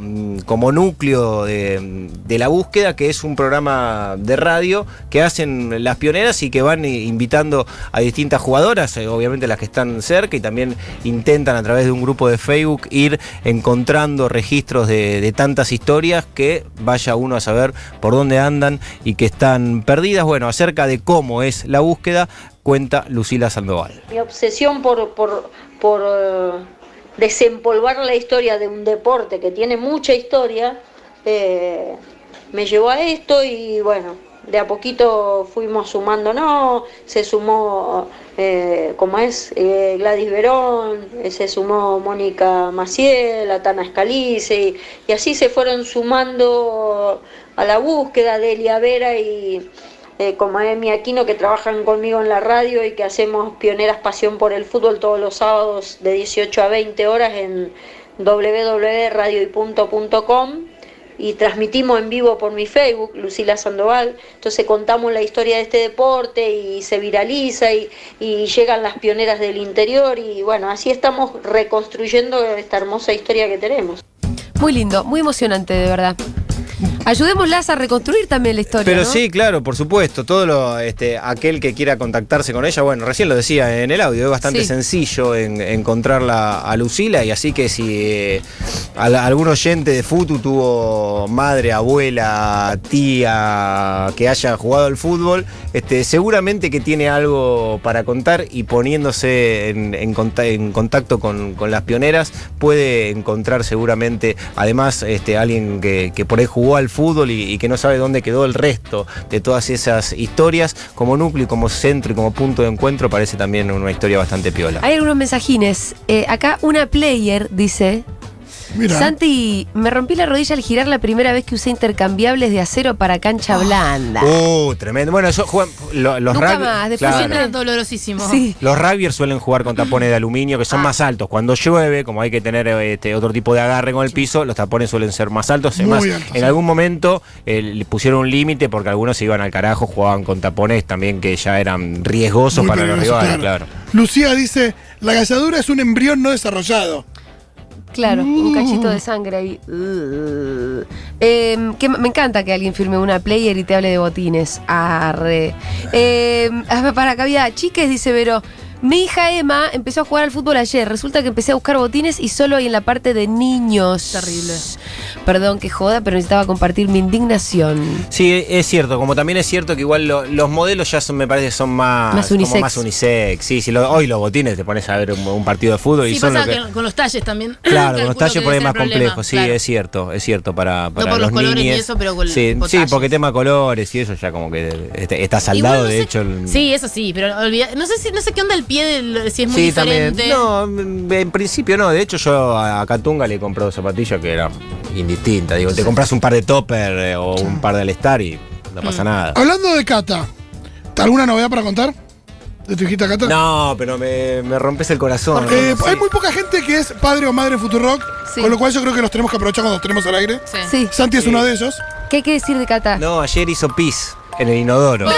núcleo de la búsqueda, que es un programa de radio que hacen las pioneras y que van invitando a distintas jugadoras, obviamente las que están cerca, y también también intentan a través de un grupo de Facebook ir encontrando registros de tantas historias que vaya uno a saber por dónde andan y que están perdidas. Bueno, acerca de cómo es la búsqueda, cuenta Lucila Sandoval. Mi obsesión por desempolvar la historia de un deporte que tiene mucha historia me llevó a esto y bueno, de a poquito fuimos sumándonos, se sumó Gladys Verón, se sumó Mónica Maciel, Atana Scalise y así se fueron sumando a la búsqueda de Elia Vera y como Emi Aquino, que trabajan conmigo en la radio y que hacemos Pioneras Pasión por el Fútbol todos los sábados de 18 a 20 horas en www.radioypunto.com y transmitimos en vivo por mi Facebook, Lucila Sandoval. Entonces contamos la historia de este deporte y se viraliza y llegan las pioneras del interior y bueno, así estamos reconstruyendo esta hermosa historia que tenemos. Muy lindo, muy emocionante, de verdad. Ayudémoslas a reconstruir también la historia. Pero ¿no? sí, claro, por supuesto. Todo aquel que quiera contactarse con ella, bueno, recién lo decía en el audio, es bastante sencillo encontrarla a Lucila, y así que si algún oyente de Futu tuvo madre, abuela, tía que haya jugado al fútbol, seguramente que tiene algo para contar, y poniéndose en contacto con las pioneras puede encontrar seguramente, además, alguien que por ahí jugó al fútbol y que no sabe dónde quedó el resto de todas esas historias, como núcleo y como centro y como punto de encuentro. Parece también una historia bastante piola. Hay algunos mensajines. Acá una player dice: Mira. Santi, me rompí la rodilla al girar la primera vez que usé intercambiables de acero para cancha blanda. Tremendo. Bueno, eso juegan los Nunca rugby, más, después claro. Siempre dolorosísimo. Sí. Los rugbyers suelen jugar con tapones de aluminio que son más altos. Cuando llueve, como hay que tener otro tipo de agarre con el piso, los tapones suelen ser más altos. Muy Además, altos, en algún momento le pusieron un límite porque algunos se iban al carajo, jugaban con tapones también que ya eran riesgosos Muy para los peligroso, rivales, claro. Lucía dice, la galladura es un embrión no desarrollado. Claro, un cachito de sangre ahí. Me encanta que alguien firme una player y te hable de botines. Arre. Para acá había chiques, dice Vero. Mi hija Emma empezó a jugar al fútbol ayer. Resulta que empecé a buscar botines y solo hay en la parte de niños. Terrible. Perdón que joda, pero necesitaba compartir mi indignación. Sí, es cierto. Como también es cierto que igual los modelos ya me parece son más unisex. Como más unisex. Sí, hoy los botines te pones a ver un partido de fútbol Sí, y son pasa lo que... con los talles también. Claro, con los Calculo talles que por ahí debe más ser el problema, complejos, sí, claro. es cierto, para por los los colores niñes. y eso, pero con sí, talles. porque tema colores y eso ya como que está saldado, Igual no de sé- hecho. Sí, eso sí, pero no sé qué onda el pie, si es muy Sí, diferente. también. No, en principio no. De hecho, yo a Catunga le compré 2 zapatillas que eran indistintas. Digo, te compras un par de Topper o un par de All-Star y no pasa nada. Hablando de Cata, ¿alguna novedad para contar? ¿De tu hijita Cata? No, pero me rompes el corazón. Hay muy poca gente que es padre o madre en Futurock, Sí. con lo cual yo creo que los tenemos que aprovechar cuando los tenemos al aire. Sí. Sí. Santi es Sí. uno de ellos. ¿Qué hay que decir de Cata? No, ayer hizo pis en el inodoro.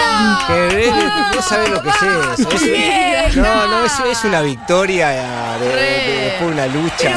Que no sabés lo que es eso. Es una victoria después de una lucha.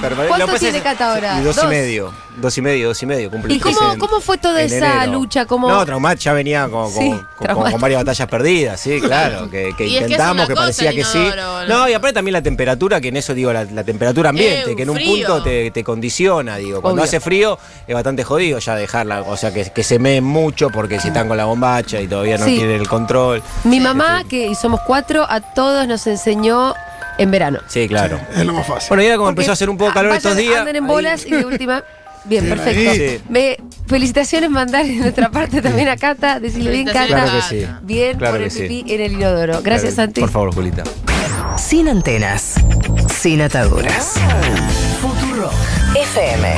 Pero, ¿cuánto tiene Cata ahora? 2 y medio. 2 y medio. Cumple ¿Y cómo fue toda en esa enero. lucha? ¿Cómo? No, Traumat ya venía con varias batallas perdidas, sí, claro. Que Y es que es intentamos, una que cosa parecía el que sí. inodoro, No, y aparte también la temperatura, que en eso digo, la temperatura ambiente, que en un frío. punto te condiciona, digo. Cuando Obvio. hace frío es bastante jodido ya dejarla, o sea, que se meen mucho porque si están con la bombacha y todavía no Sí. tienen el control. Mi mamá, que somos 4, a todos nos enseñó en verano. Sí, claro. Es lo más fácil. Bueno, y ahora como Porque empezó a hacer un poco calor estos días. Andan en ahí- bolas y de última. Bien, Bien, perfecto. ahí. Sí. Felicitaciones mandar de nuestra parte también a Cata. Decirle bien, Cata. Felicitaciones Claro que sí. Bien Claro por el que sí. pipí en el inodoro. Gracias, Claro, Santi. Por favor, Julita. Sin antenas, sin ataduras. Futuro FM.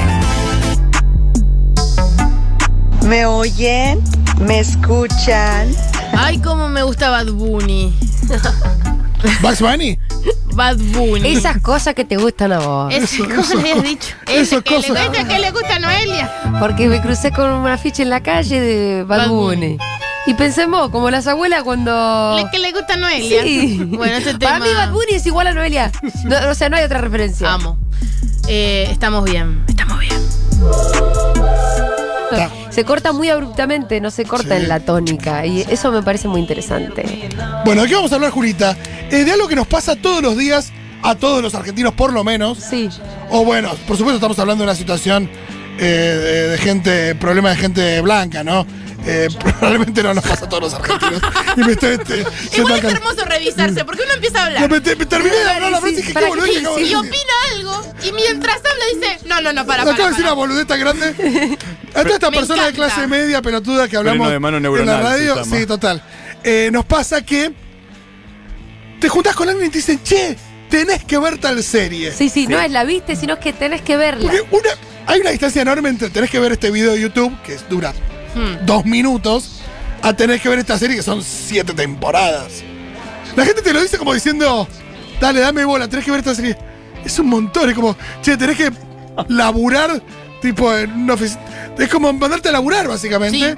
¿Me oyen? ¿Me escuchan? Ay, cómo me gusta Bad Bunny. ¿Bugs Bunny? Bad Bunny. Esas cosas que te gustan a vos. ¿Cómo le has dicho? esas Que le cosas. cuenta que le gusta a Noelia. Porque me crucé con un afiche en la calle de Bad Bad Bunny. Bunny. Y pensemos, como las abuelas cuando. Que le gusta a Noelia. Sí. Bueno, ese tema. Para mí Bad Bunny es igual a Noelia. No, o sea, no hay otra referencia. Amo. Estamos bien. Se corta muy abruptamente, no se corta Sí. en la tónica. Y eso me parece muy interesante. Bueno, ¿de qué vamos a hablar, Julita? De algo que nos pasa todos los días a todos los argentinos por lo menos. Sí. O bueno, por supuesto estamos hablando de una situación de gente, problema de gente blanca, ¿no? Probablemente no nos pasa a todos los argentinos. Y me estoy, Igual es hermoso revisarse, porque uno empieza a hablar. me terminé de hablar la frase y dije, qué boludez que acabo de Y decir. opina algo, y mientras habla dice, no, para. Acabo de decir una boludez tan grande. A todas estas Me personas de encanta. clase media, pelotuda, que hablamos Freno de mano en la neuronal, radio. se llama. Sí, total. Nos pasa que te juntás con alguien y te dicen, che, tenés que ver tal serie. Sí, no es la viste, sino que tenés que verla. Porque hay una distancia enorme entre tenés que ver este video de YouTube, que dura 2 minutos, a tener que ver esta serie que son 7 temporadas. La gente te lo dice como diciendo, dale, dame bola, tenés que ver esta serie. Es un montón, es como, che, tenés que laburar, tipo, en una oficina. Es como mandarte a laburar, básicamente.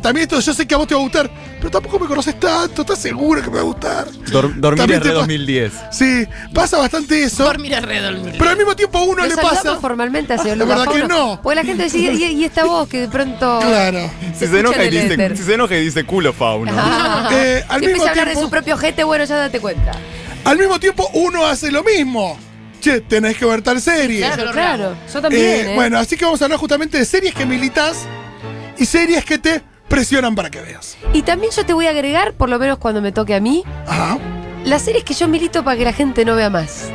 También esto, yo sé que a vos te va a gustar, pero tampoco me conoces tanto, ¿estás seguro que me va a gustar? Dormir También es re te 2010. Sí, pasa bastante eso. Dormir alrededor. Pero al mismo tiempo a uno Lo le saludamos pasa. formalmente a señor La Lucas verdad que Fauno, no. Porque la gente dice, y esta voz que de pronto. Claro. Si se enoja y éter. dice culo fauno. Ah. Al Si mismo empieza a hablar de tiempo- su propio ojete, bueno, ya date cuenta. Al mismo tiempo, uno hace lo mismo. Che, tenés que ver tal serie. Claro. Yo también. Bueno, así que vamos a hablar justamente de series que militas y series que te presionan para que veas. Y también yo te voy a agregar, por lo menos cuando me toque a mí, Ajá. las series que yo milito para que la gente no vea más.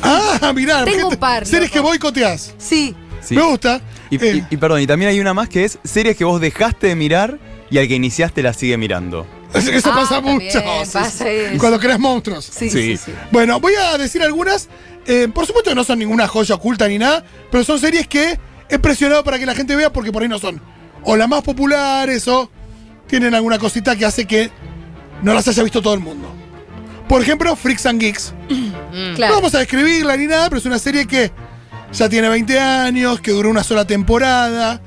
Ah, mirá, Tengo un par, series loco. que boicoteás. Sí. Sí. Me gusta. Y perdón, y también hay una más que es series que vos dejaste de mirar y al que iniciaste la sigue mirando. Eso Ah, pasa también, mucho. pasa eso. Cuando creas monstruos. Sí. Bueno, voy a decir algunas. Por supuesto que no son ninguna joya oculta ni nada, pero son series que he presionado para que la gente vea porque por ahí no son o las más populares o tienen alguna cosita que hace que no las haya visto todo el mundo. Por ejemplo, Freaks and Geeks. Claro. No vamos a describirla ni nada, pero es una serie que ya tiene 20 años, que duró una sola temporada.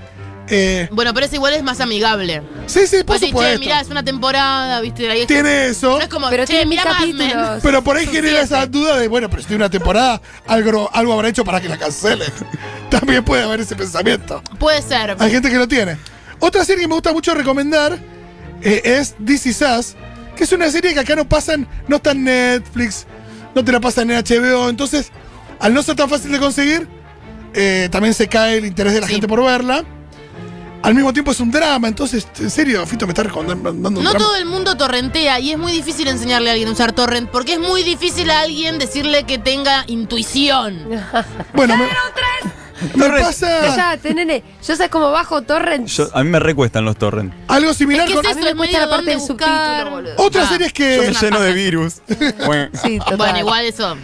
Bueno, pero ese igual es más amigable. Sí, por Pues sí, supuesto. che, mirá, es una temporada, ¿viste? Ahí es Tiene eso. No es como, Pero che, tiene mirá Mad Men. capítulos. Pero por ahí Son genera 7. esa duda de, bueno, pero si tiene una temporada, algo habrá hecho para que la cancelen. También puede haber ese pensamiento. Puede ser. Hay gente que lo tiene. Otra serie que me gusta mucho recomendar es This Is Us, que es una serie que acá no está en Netflix, no te la pasan en HBO, entonces, al no ser tan fácil de conseguir, también se cae el interés de la gente por verla. Al mismo tiempo es un drama, entonces, en serio, Fito me está recomendando un No drama. todo el mundo torrentea y es muy difícil enseñarle a alguien a usar torrent porque es muy difícil a alguien decirle que tenga intuición. Bueno, me pasa Cállate, nene. Yo sé cómo bajo torrents. A mí me recuestan los torrents. algo similar Es que con es A mí eso, me el cuesta medio la parte del dónde buscar. subtítulo, boludo. otras series Yo me que... lleno de virus. Sí, total. Bueno, igual eso.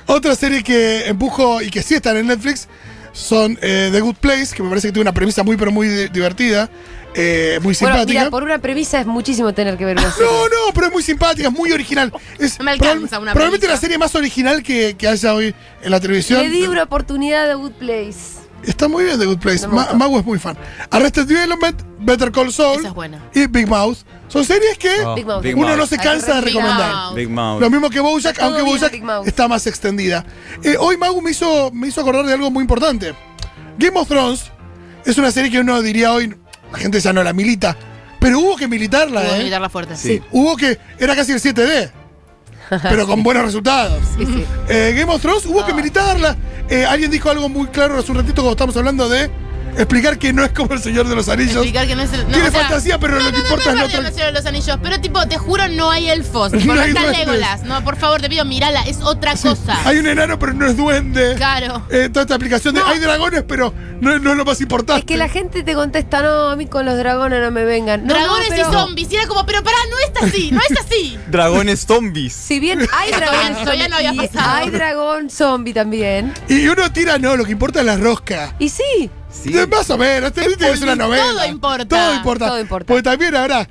Otra serie que empujo y que sí están en Netflix son The Good Place, que me parece que tiene una premisa muy, pero muy divertida, muy Bueno, simpática. mira, por una premisa es muchísimo tener que ver una serie. No, pero es muy simpática, es muy original. Es No me alcanza una probablemente premisa. la serie más original que haya hoy en la televisión. Le di una oportunidad a Good Place. Está muy bien The Good Place. No me gustó. Mago es muy fan. Arrested Development, Better Call Saul Esa es buena. y Big Mouth. Son series que Oh, Big Mouth. uno no se Hay cansa de que recomendar. Mouth. Big Mouth. Lo mismo que Bojack, Está todo aunque bien, Bojack Big Mouth. está más extendida. Hoy Magu me hizo acordar de algo muy importante. Game of Thrones es una serie que uno diría hoy, la gente ya no la milita, pero hubo que militarla, Puedo ¿eh? militarla fuerte. Sí. Hubo que, era casi el 7D, pero con buenos resultados. Sí, sí. Game of Thrones hubo que militarla. Alguien dijo algo muy claro hace un ratito cuando estamos hablando de explicar que no es como el Señor de los Anillos. Explicar que no es el. No, Tiene o sea, fantasía, pero lo que importa es no lo es otro. el Señor de los Anillos, pero tipo, te juro, no hay elfos. Tipo, No no hay está duendes. Legolas. No, por favor, te pido, mirala, es otra cosa. Hay un enano, pero no es duende. Claro. Toda esta aplicación de hay dragones, pero no es lo más importante. Es que la gente te contesta, no, a mí con los dragones no me vengan. No, Dragones no, pero y zombies. Y era como, pero pará, no es así, no es así. Dragones zombies. Si bien hay dragones Todavía no había y pasado. hay dragón zombie también. Y uno tira, no, lo que importa es la rosca. Y sí, Sí. Más o menos, es una novela. Todo importa. Todo importa. Todo importa. Porque también ahora,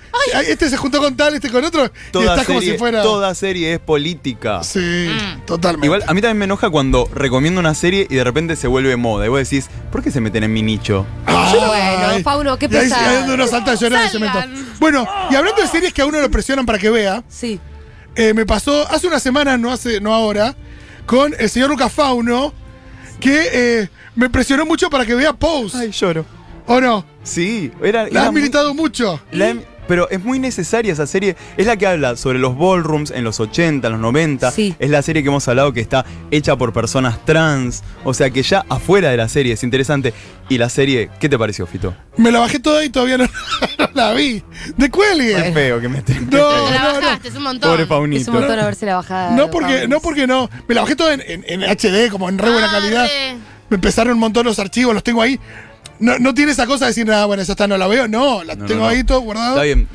este se juntó con tal, este con otro, y está como si fuera. Toda serie es política. Sí, totalmente. Igual, a mí también me enoja cuando recomiendo una serie y de repente se vuelve moda. Y vos decís, ¿por qué se meten en mi nicho? bueno, Fauno, qué Y ahí pesado. uno salta a llorar de cemento. Salgan. Bueno, y hablando de series que a uno lo presionan para que vea, Sí. me pasó hace unas semanas, no ahora, con el señor Lucas Fauno, que me presionó mucho para que vea Pose. Ay, lloro. ¿O no? Sí, La has militado mucho. pero es muy necesaria esa serie. Es la que habla sobre los ballrooms en los 80, en los 90. Sí. Es la serie que hemos hablado que está hecha por personas trans. O sea que ya afuera de la serie es interesante. Y la serie, ¿qué te pareció, Fito? Me la bajé toda y todavía no la vi. ¡De cuelgue! Es feo que me esté. Te la bajaste, es un montón. Pobre Paunito. Es un montón haberse la bajada. No porque no. Me la bajé toda en HD, como en re buena calidad. Me empezaron un montón los archivos, los tengo ahí. No tiene esa cosa de decir, nada, bueno, esa está, no la veo. No, la tengo ahí todo guardado. Está bien.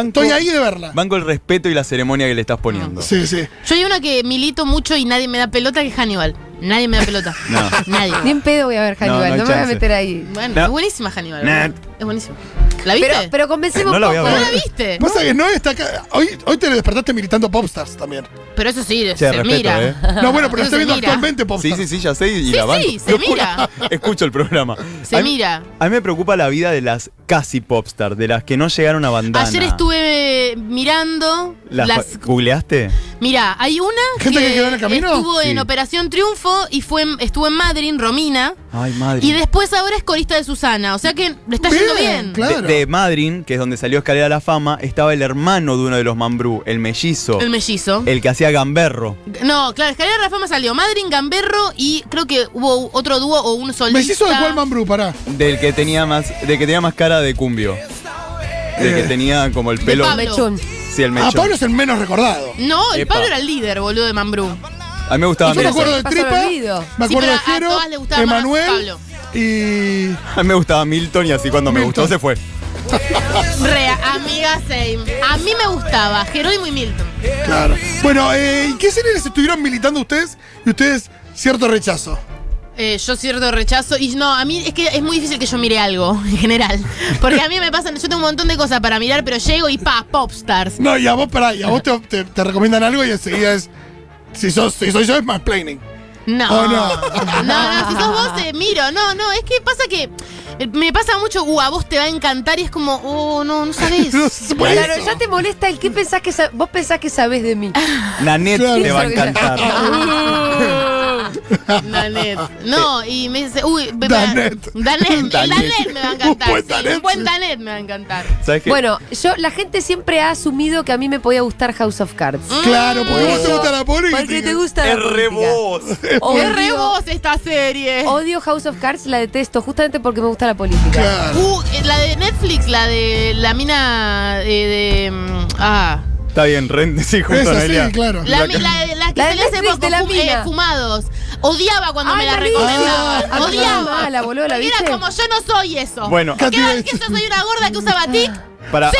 Estoy ahí de verla. Banco el respeto y la ceremonia que le estás poniendo. Sí. Yo hay una que milito mucho y nadie me da pelota, que es Hannibal. Nadie me da pelota. No. Nadie. Ni en pedo voy a ver Hannibal, No hay no me voy a chance. meter ahí. Bueno, No. es buenísima Hannibal. Nah. ¿verdad? Es buenísima. ¿La viste? Pero convencemos No la voy a poco. ¿No ver. la viste? Pasa que no está acá. Hoy te despertaste militando Popstars también. Pero eso sí, Che, se respeto, mira. No, bueno, pero Eso está se viendo mira. actualmente Popstars. Sí, ya sé y Sí, la banco. sí, se mira. Escucho el programa. Se mira. A mí me preocupa la vida de las casi popstars, de las que no llegaron a bandana. Ayer estuve mirando las... ¿Googleaste? Mira, hay una ¿Gente que quedó en el camino? estuvo en Sí. Operación Triunfo y estuvo en Madrid, Romina. Ay, madre. Y después ahora es corista de Susana. O sea que le está yendo bien. Claro. De Madrid, que es donde salió Escalera a la Fama, estaba el hermano de uno de los Mambrú, el mellizo. El mellizo. El que hacía gamberro. No, claro, Escalera de la Fama salió Madrid, Gamberro y creo que hubo otro dúo o un solista. ¿Me hizo de cuál Mambrú? Pará. Del que tenía más cara de cumbio. Del que tenía como el pelo. Pablo. Mechón. Sí, el Ah, mechón. Pablo es el menos recordado. No, el Epa. Pablo era el líder, boludo, de Mambrú. A mí me gustaba Yo me Mirza. acuerdo de Pasó el Tripa, olvido. me Sí, acuerdo de pero a Jero, todas les gustaba más Emanuel Pablo. y... A mí me gustaba Milton y así cuando me Milton. gustó se fue. Amiga same. A mí me gustaba Jerónimo y Milton. Claro. Bueno, ¿y qué series estuvieron militando ustedes? Y ustedes, cierto rechazo. Yo cierto rechazo. Y no, a mí es que es muy difícil que yo mire algo, en general. Porque a mí me pasan, yo tengo un montón de cosas para mirar, pero llego y Popstars. No, y a vos, pará, y a vos te recomiendan algo y enseguida es... Si soy yo es mansplaining. No. Oh, no. No, si sos vos te miro. No, es que pasa que me pasa mucho, a vos te va a encantar y es como, no sabés. No se puede Claro, eso. ya te molesta el que pensás que vos pensás que sabés de mí. Nanette Claro. te va a Eso que- encantar. Nanette. No, y me dice, Danette. Danette me va a encantar. Un buen sí, Danette, un buen sí. Danette me va a encantar. ¿Sabes qué? Bueno, la gente siempre ha asumido que a mí me podía gustar House of Cards. Claro, porque vos te Eso, gusta la política. Porque te gusta la es re política. vos. Es re vos esta serie. Odio House of Cards, la detesto, justamente porque me gusta la política. Claro. La de Netflix, la de la mina Está bien, Ren, sí, junto Esa a sí, Nelia. claro. la que La de se le hace Netflix poco de la mina. fumados. Odiaba cuando me la malísima. recomendaban. Ah, Odiaba. mala, boludo, ¿la Porque viste? era como yo no soy eso. Bueno, ¿Qué Katy va? Bates. ¿Que yo soy una gorda que usa batik? para. Sí.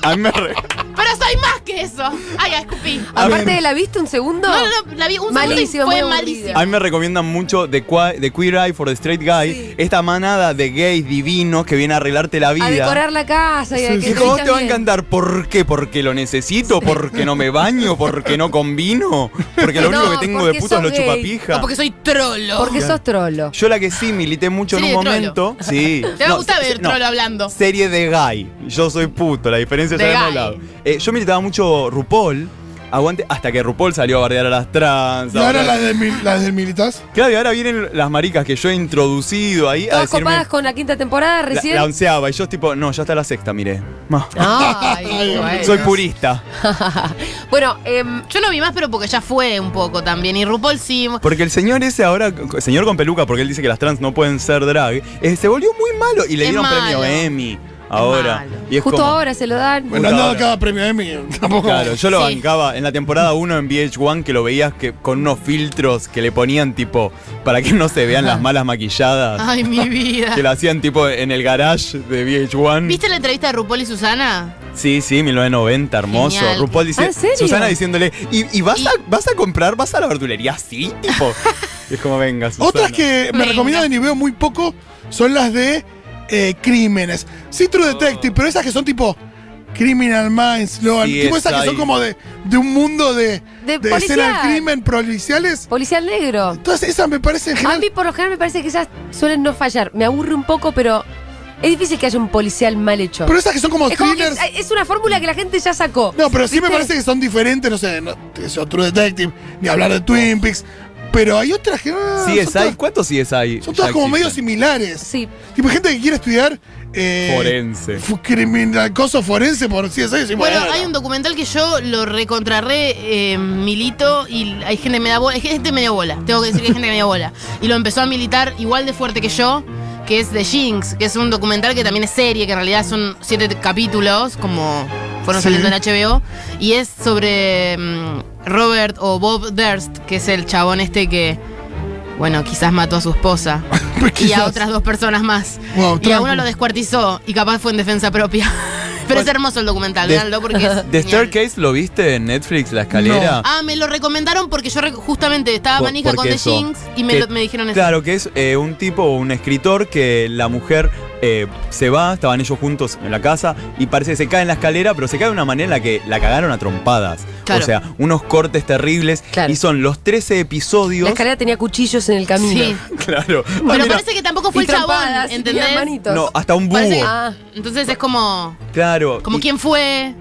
A mí me Pero soy más que eso. Ay, ya escupí. Aparte, ¿la viste un segundo? No, la vi un segundo y Malísima, fue muy malísima. A mí me recomiendan mucho The Queer Eye for the Straight Guy, Sí. esta manada de gays divinos que viene a arreglarte la vida. A decorar la casa y a Sí, que sí. Y cómo te te va a bien. encantar, ¿por qué? ¿Porque lo necesito? ¿Porque no me baño? ¿Porque no combino? ¿Porque lo No, único que tengo de porque puto es lo sos gay. chupapija? O porque soy trolo. Porque sos trolo. Yo la que sí milité mucho en Serie un de momento. Sí. Te va a gustar ver no, trolo hablando. Serie de gay. Yo soy puto, la diferencia ya De la hemos gay. hablado. Yo militaba mucho RuPaul. Aguante, hasta que RuPaul salió a bardear a las trans. Y ahora las del Militas. Claro, y ahora vienen las maricas que yo he introducido ahí a Todas decirme. copadas con la quinta temporada La, recién. la onceava, y yo tipo, no, ya está la sexta, miré. Ay, bueno. Soy purista. Bueno, Yo no vi más, pero porque ya fue un poco también. Y RuPaul sí. Porque el señor ese ahora, señor con peluca, porque él dice que las trans no pueden ser drag, se volvió muy malo y le Es dieron malo. premio Emmy ahora. malo. Y es justo como, ahora se lo dan. Bueno, han dado ahora. cada premio Emmy. Tampoco. Claro, yo lo Sí. bancaba en la temporada 1 en VH1 que lo veías que con unos filtros que le ponían tipo para que no se vean las malas maquilladas. Ay, mi vida. Que lo hacían tipo en el garage de VH1. ¿Viste la entrevista de RuPaul y Susana? Sí, 1990, hermoso. Genial. RuPaul dice, ¿Ah, en serio? Susana diciéndole, ¿y vas a comprar, vas a la verdulería así? Tipo, y es como, venga, Susana. Otras que me Venga. recomiendan y veo muy poco son las de crímenes. Sí, True Detective, pero esas que son tipo Criminal Minds, Logan. Sí, Tipo esas que ahí. son como de un mundo de policial. escenas de crimen policiales. Policial negro. Entonces esas me parecen A genial. mí por lo general me parece que esas suelen no fallar. Me aburre un poco, pero es difícil que haya un policial mal hecho. Pero esas que son como es como que thrillers. es una fórmula que la gente ya sacó. No, pero sí me ¿Viste? parece que son diferentes, no sé, True Detective, ni hablar de Twin Peaks. Pero hay otras que no. CSI, ¿cuántos CSI? Son todas como medio similares. Sí. Tipo gente que quiere estudiar. Forense. Criminal, cosa forense por CSI. Bueno, hay un documental que yo lo recontrarré, milito, y hay gente que me da bola. Hay gente medio bola. Tengo que decir que hay gente que me da bola. Y lo empezó a militar igual de fuerte que yo, que es The Jinx, que es un documental que también es serie, que en realidad son 7 capítulos, como fueron saliendo en HBO. Y es sobre Robert o Bob Durst, que es el chabón que, bueno, quizás mató a su esposa y a otras 2 personas más. Wow, y a uno lo descuartizó y capaz fue en defensa propia. Pero es hermoso el documental, véanlo porque es ¿The genial. Staircase lo viste en Netflix, la escalera? Ah, me lo recomendaron porque yo justamente estaba manija con The Jinx y me dijeron eso. Claro, que es un tipo, un escritor que la mujer se va, estaban ellos juntos en la casa y parece que se cae en la escalera, pero se cae de una manera en la que la cagaron a trompadas. Claro. O sea, unos cortes terribles. Claro. Y son los 13 episodios. La escalera tenía cuchillos en el camino. Sí. Claro. Pero mira, parece que tampoco fue Y el chabón, trompadas, y ¿entendés? tenían manitos. no, hasta un búho. Parece que- Ah. Entonces es como Claro. y- quién fue.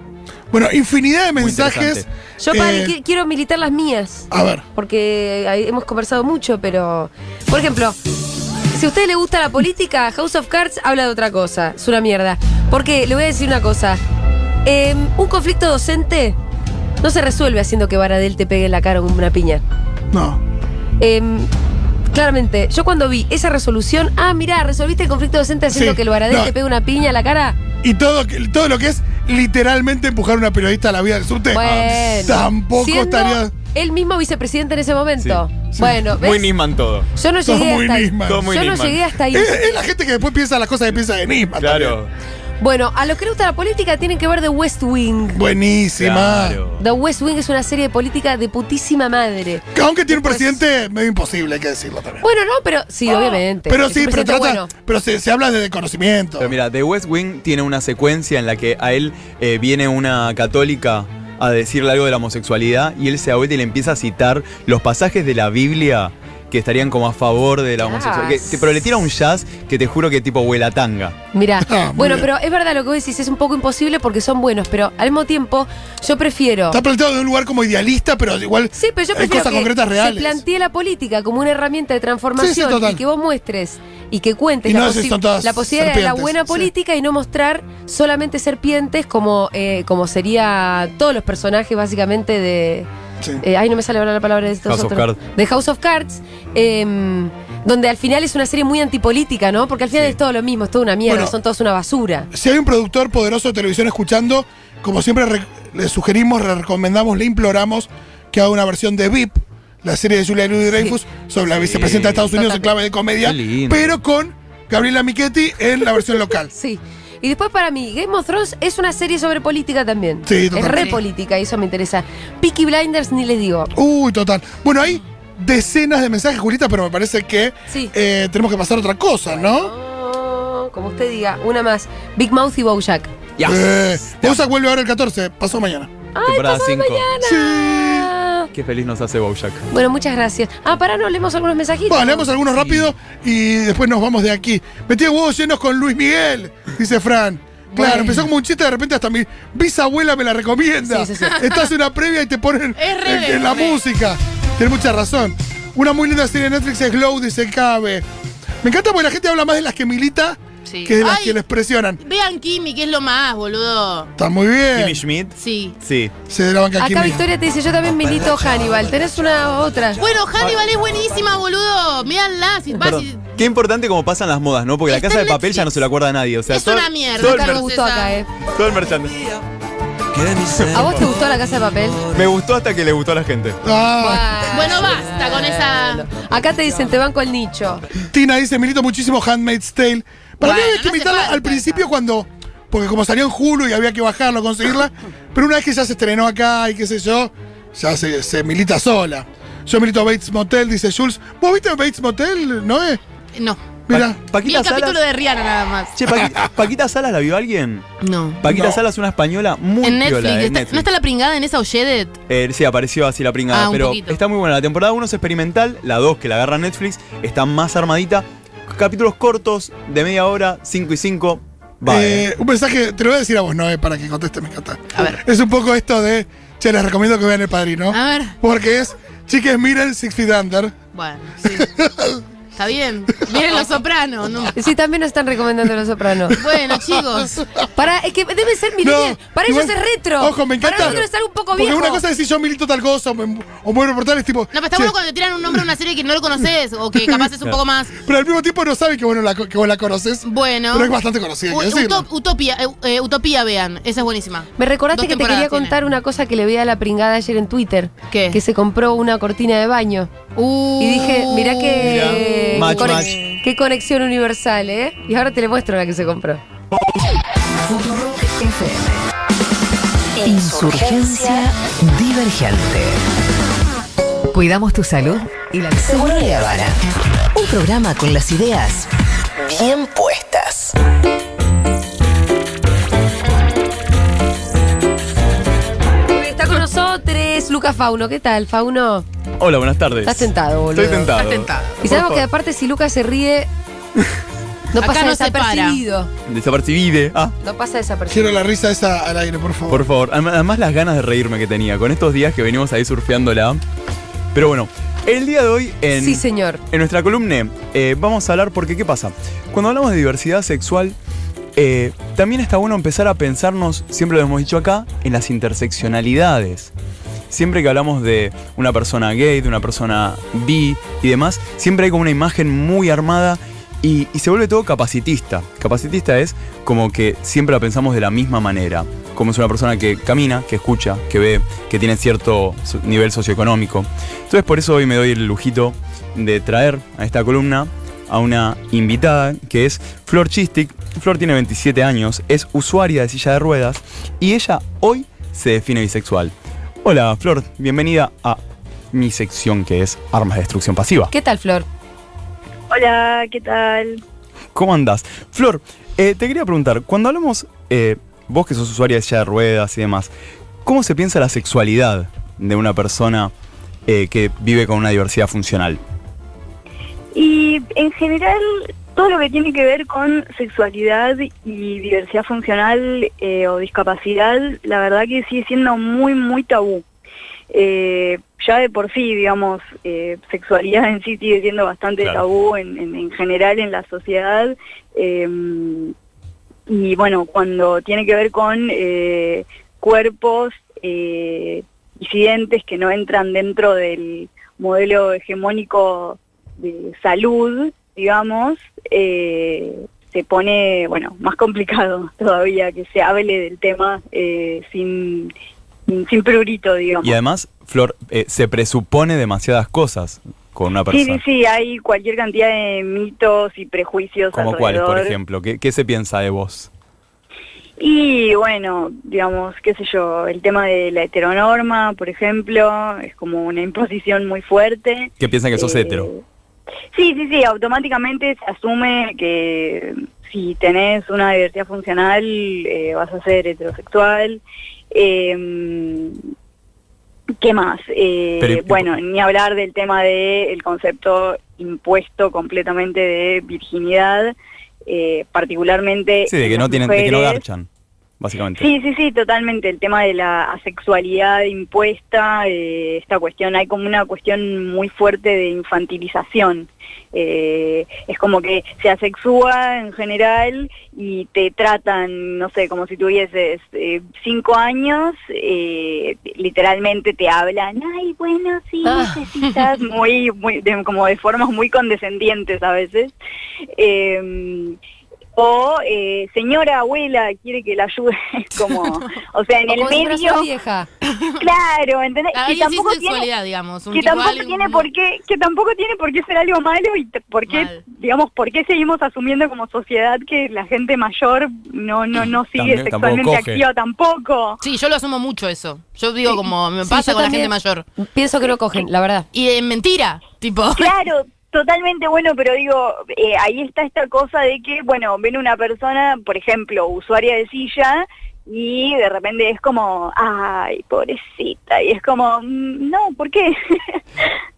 Bueno, infinidad de Muy mensajes. interesante. Yo quiero militar las mías. A ver. Porque hemos conversado mucho, pero. Por ejemplo, si a usted le gusta la política, House of Cards habla de otra cosa. Es una mierda. Porque le voy a decir una cosa. Un conflicto docente no se resuelve haciendo que Baradel te pegue en la cara con una piña. No. Claramente, yo cuando vi esa resolución, mirá, resolviste el conflicto docente haciendo Sí, que el Baradel no. te pegue una piña en la cara. Y todo lo que es literalmente empujar a una periodista a la vía del subte. Bueno. Tampoco siendo estaría. él mismo vicepresidente en ese momento. Sí. Bueno, ¿ves? Muy Nisman todo. Yo no Todo llegué muy hasta ahí. Nisman. Todo muy Yo no Nisman. llegué hasta ahí. Es la gente que después piensa las cosas que piensa de Nisman. Claro. Bueno, a los que les gusta la política tienen que ver The West Wing. Buenísima. Claro. The West Wing es una serie de política de putísima madre. Aunque tiene un Después- presidente medio imposible, hay que decirlo también. Bueno, no, pero sí, obviamente. Pero Es sí, un pero presidente trata. bueno. Pero se habla de conocimiento. Pero mira, The West Wing tiene una secuencia en la que a él viene una católica a decirle algo de la homosexualidad y él se da vuelta y le empieza a citar los pasajes de la Biblia que estarían como a favor de la Jazz. homosexualidad. Pero le tira un jazz que te juro que tipo huele a tanga. Mirá, Muy bueno, bien. pero es verdad lo que vos decís, es un poco imposible porque son buenos, pero al mismo tiempo yo prefiero. Está planteado de un lugar como idealista, pero igual Sí, pero yo hay prefiero cosas que concretas se reales. plantee la política como una herramienta de transformación Sí, sí, total. y que vos muestres y que cuentes Y no si son todas la posibilidad de la serpientes, buena sí. política y no mostrar solamente serpientes como sería todos los personajes básicamente de... Sí. Ay, no me sale ahora la palabra de estos House of otros. Cards. De House of Cards, donde al final es una serie muy antipolítica, ¿no? Porque al final Sí. es todo lo mismo, es toda una mierda, Bueno. son todos una basura. Si hay un productor poderoso de televisión escuchando, como siempre le sugerimos, le recomendamos, le imploramos que haga una versión de VIP, la serie de Julia Louis-Dreyfus, sobre la vicepresidenta de Estados Unidos en clave de comedia, Qué lindo. pero con Gabriela Michetti en la versión local. Sí. Y después para mí, Game of Thrones es una serie sobre política también. Sí, es totalmente. re política y eso me interesa. Peaky Blinders ni les digo. Uy, total. Bueno, hay decenas de mensajes, Julita, pero me parece que Sí. tenemos que pasar a otra cosa, ¿no? Oh, como usted diga, una más. Big Mouth y Bojack. Bojack vuelve ahora el 14, pasó mañana. Temporada 5. Ah. Qué feliz nos hace Bojack. Bueno, muchas gracias. Pará, no, leemos algunos mensajitos. Bueno, leemos algunos rápido y después nos vamos de aquí. Metí huevos llenos con Luis Miguel, dice Fran. Claro, Bueno. empezó como un chiste, de repente hasta mi bisabuela me la recomienda. Sí, sí, sí. Estás en una previa y te ponen Es re en la re. música. Tienes mucha razón. Una muy linda serie de Netflix es Glow, dice Cabe. Me encanta porque la gente habla más de las que milita Sí. que de las Ay. que les presionan. Vean Kimi, que es lo más, boludo. Está muy bien. Kimmy Schmidt. Sí. Sí. Se de la banca Acá Kimi. Victoria te dice, yo también milito Hannibal. ¿Tenés una otra? Bueno, Hannibal es buenísima, boludo. Mírenla. Si vas Perdón. y- Qué importante cómo pasan las modas, ¿no? Porque la Está Casa en de Papel Netflix. ya no se lo acuerda a nadie. O sea, Es todo, una mierda. todo el, Nunca mer- nos gustó acá, todo el merchandising. ¿A vos te gustó La Casa de Papel? Me gustó hasta que le gustó a la gente. Ah, Bueno, basta con esa. Acá te dicen, te banco el nicho. Tina dice, milito muchísimo Handmaid's Tale. Para mí Bueno, había que no hace imitarla falta al principio cuando... Porque como salió en Hulu y había que bajarlo, conseguirla. Pero una vez que ya se estrenó acá y qué sé yo, ya se milita sola. Yo milito Bates Motel, dice Jules. ¿Vos viste Bates Motel, Noé? No. Mira. Vi Paquita el capítulo Salas. de Rihanna nada más. Che, Paquita Salas, ¿la vio alguien? No. Paquita No. Salas es una española muy En Netflix. piola, ¿No está la pringada en esa Oyedet? Sí, apareció así la pringada, Un pero poquito. está muy buena. La temporada 1 es experimental, la 2 que la agarra Netflix está más armadita. Capítulos cortos, de media hora, 5 y 5. Un mensaje, te lo voy a decir a vos, Noé, para que conteste, me encanta. A ver. Es un poco esto de, che, les recomiendo que vean El Padrino. A ver. Porque es Chiques, miren 6 Feet Under. Bueno, sí. Está bien. Miren Los Sopranos. ¿No? Sí, también nos están recomendando Los Sopranos. Bueno, chicos. Es que debe ser millennial. Para ellos es retro. Ojo, me encanta. Para nosotros es algo un poco porque viejo. una cosa es decir yo milito tal cosa o muero por tal, es tipo. No, pero está bueno cuando te tiran un nombre a una serie que no lo conoces o que capaz es un poco más. Pero al mismo tiempo no saben que vos la conoces. Bueno. Pero es bastante conocida. hay que decirlo. Utopía, vean. Esa es buenísima. Me recordaste 2 que te quería temporadas contar una cosa que le vi a la pringada ayer en Twitter. ¿Qué? Que se compró una cortina de baño. Y dije, mirá que. Mirá. Match. Qué conexión universal, ¿eh? Y ahora te le muestro la que se compró. Futurock FM. Insurgencia Divergente. Cuidamos tu salud y la Seguro La Habana. Un programa con las ideas bien puestas. Está con nosotros Lucas Fauno. ¿Qué tal, Fauno? Hola, buenas tardes. Estás tentado, boludo. Estoy tentado. Estás tentado. Y sabemos que aparte si Lucas se ríe, no Acá pasa no se para. desapercibido. Desapercibide. No pasa desapercibido. Quiero la risa esa al aire, por favor. Por favor. Además las ganas de reírme que tenía con estos días que venimos ahí surfeándola. Pero bueno, el día de hoy Sí, señor. en nuestra columna vamos a hablar porque ¿qué pasa? Cuando hablamos de diversidad sexual, también está bueno empezar a pensarnos, siempre lo hemos dicho acá, en las interseccionalidades. Siempre que hablamos de una persona gay, de una persona bi y demás, siempre hay como una imagen muy armada y se vuelve todo capacitista. Capacitista es como que siempre la pensamos de la misma manera. Como es una persona que camina, que escucha, que ve, que tiene cierto nivel socioeconómico. Entonces por eso hoy me doy el lujito de traer a esta columna a una invitada que es Flor Chistic. Flor tiene 27 años, es usuaria de silla de ruedas y ella hoy se define bisexual. Hola Flor, bienvenida a mi sección que es Armas de Destrucción Pasiva. ¿Qué tal, Flor? Hola, ¿qué tal? ¿Cómo andás? Flor, te quería preguntar, cuando hablamos, vos que sos usuaria de silla de ruedas y demás, ¿cómo se piensa la sexualidad de una persona que vive con una diversidad funcional? Y en general, todo lo que tiene que ver con sexualidad y diversidad funcional o discapacidad, la verdad que sigue siendo muy, muy tabú. Ya de por sí, digamos, sexualidad en sí sigue siendo bastante tabú en general en la sociedad. Y bueno, cuando tiene que ver con cuerpos disidentes que no entran dentro del modelo hegemónico de salud, digamos, se pone, bueno, más complicado todavía que se hable del tema sin prurito, digamos. Y además, Flor, se presupone demasiadas cosas con una persona. Sí, hay cualquier cantidad de mitos y prejuicios ¿Como alrededor. cuáles, por ejemplo? ¿Qué se piensa de vos? Y bueno, digamos, qué sé yo, el tema de la heteronorma, por ejemplo, es como una imposición muy fuerte. ¿Qué piensan que sos hetero? Sí, automáticamente se asume que si tenés una diversidad funcional vas a ser heterosexual. ¿Qué más? Bueno, ni hablar del tema del concepto impuesto completamente de virginidad, particularmente Sí, de que no tienen, de que no garchan, básicamente. Sí, totalmente. El tema de la asexualidad impuesta, esta cuestión, hay como una cuestión muy fuerte de infantilización. Es como que se asexúa en general y te tratan, no sé, como si tuvieses 5 años, literalmente te hablan, ay, bueno, sí, necesitas, como de formas muy condescendientes a veces. O señora abuela quiere que la ayude, como, o sea, en el medio. Vieja. Claro, ¿entendés? Ahí Que tampoco sí sexualidad, digamos. que tampoco tiene por qué ser algo malo y por qué, digamos, por qué seguimos asumiendo como sociedad que la gente mayor no sigue También, sexualmente activa tampoco. Sí, yo lo asumo mucho eso. Yo digo como me pasa yo con la también gente mayor. Pienso que no cogen, la verdad. Y es mentira, tipo. Claro. Totalmente, bueno, pero digo, ahí está esta cosa de que, bueno, ven una persona, por ejemplo, usuaria de silla, y de repente es como, ay, pobrecita, y es como, no, ¿por qué?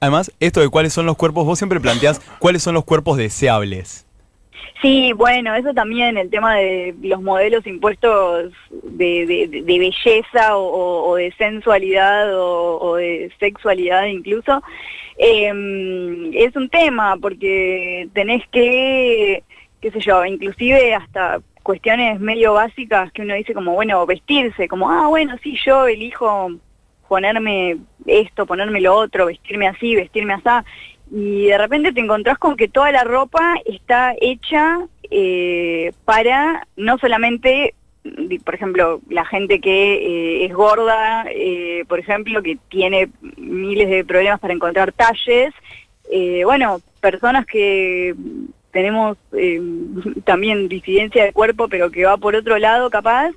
Además, esto de cuáles son los cuerpos, vos siempre planteás cuáles son los cuerpos deseables. Sí, bueno, eso también, el tema de los modelos impuestos de belleza o de sensualidad o de sexualidad incluso, es un tema porque tenés que, qué sé yo, inclusive hasta cuestiones medio básicas que uno dice como, bueno, vestirse, como, bueno, sí, yo elijo ponerme esto, ponerme lo otro, vestirme así, vestirme así. Y de repente te encontrás con que toda la ropa está hecha para no solamente, por ejemplo, la gente que es gorda, por ejemplo, que tiene miles de problemas para encontrar talles, bueno, personas que tenemos también disidencia de cuerpo, pero que va por otro lado capaz,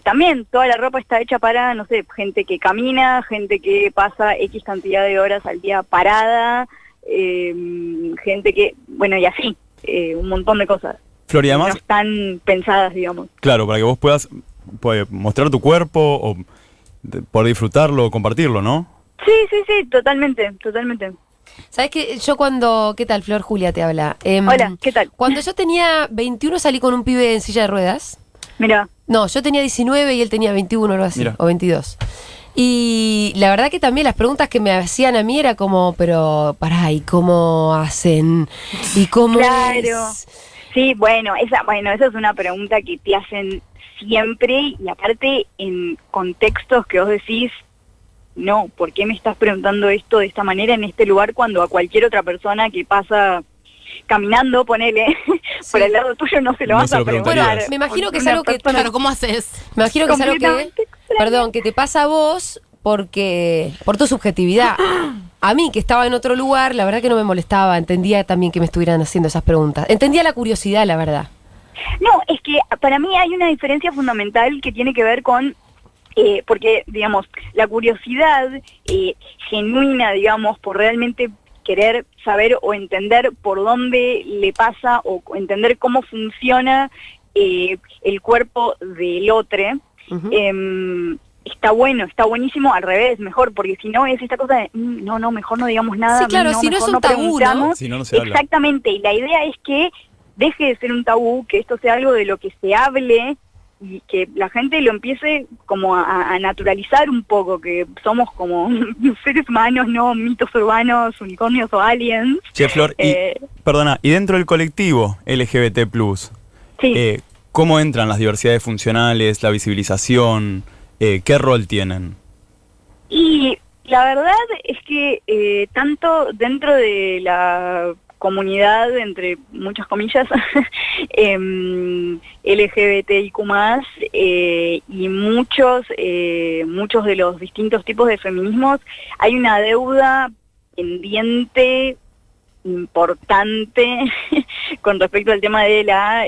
también toda la ropa está hecha para, no sé, gente que camina, gente que pasa X cantidad de horas al día parada, gente que, bueno, y así, un montón de cosas. Flor, y además, no están pensadas, digamos. Claro, para que vos puedas mostrar tu cuerpo o poder disfrutarlo o compartirlo, ¿no? Sí, totalmente. ¿Sabes qué? Yo ¿qué tal, Flor? Julia te habla. Hola, ¿qué tal? Cuando yo tenía 21 salí con un pibe en silla de ruedas. Mira. No, yo tenía 19 y él tenía 21 o algo así, o 22. Y la verdad que también las preguntas que me hacían a mí era como, pero pará, ¿y cómo hacen? ¿Y cómo es? Sí, bueno, esa es una pregunta que te hacen siempre y aparte en contextos que vos decís, no, ¿por qué me estás preguntando esto de esta manera en este lugar cuando a cualquier otra persona que pasa caminando, ponele, por el lado tuyo no se lo vas a preguntar? Bueno, me imagino que es algo que... Pero ¿cómo haces? Me imagino que es algo que te pasa a vos por tu subjetividad. A mí, que estaba en otro lugar, la verdad que no me molestaba, entendía también que me estuvieran haciendo esas preguntas. Entendía la curiosidad, la verdad. No, es que para mí hay una diferencia fundamental que tiene que ver con porque, digamos, la curiosidad genuina, digamos, por realmente querer saber o entender por dónde le pasa o entender cómo funciona el cuerpo del otro, está bueno, está buenísimo, al revés, mejor, porque si no es esta cosa de, no, mejor no digamos nada, sí, claro, si no es un tabú, ¿no? Si no se habla. Exactamente, y la idea es que deje de ser un tabú, que esto sea algo de lo que se hable, y que la gente lo empiece como a naturalizar un poco, que somos como seres humanos, no mitos urbanos, unicornios o aliens. Che, Flor, y dentro del colectivo LGBT+, sí. ¿Cómo entran las diversidades funcionales, la visibilización? ¿Qué rol tienen? Y la verdad es que tanto dentro de la comunidad, entre muchas comillas, LGBTIQ+, y muchos de los distintos tipos de feminismos, hay una deuda pendiente importante con respecto al tema de la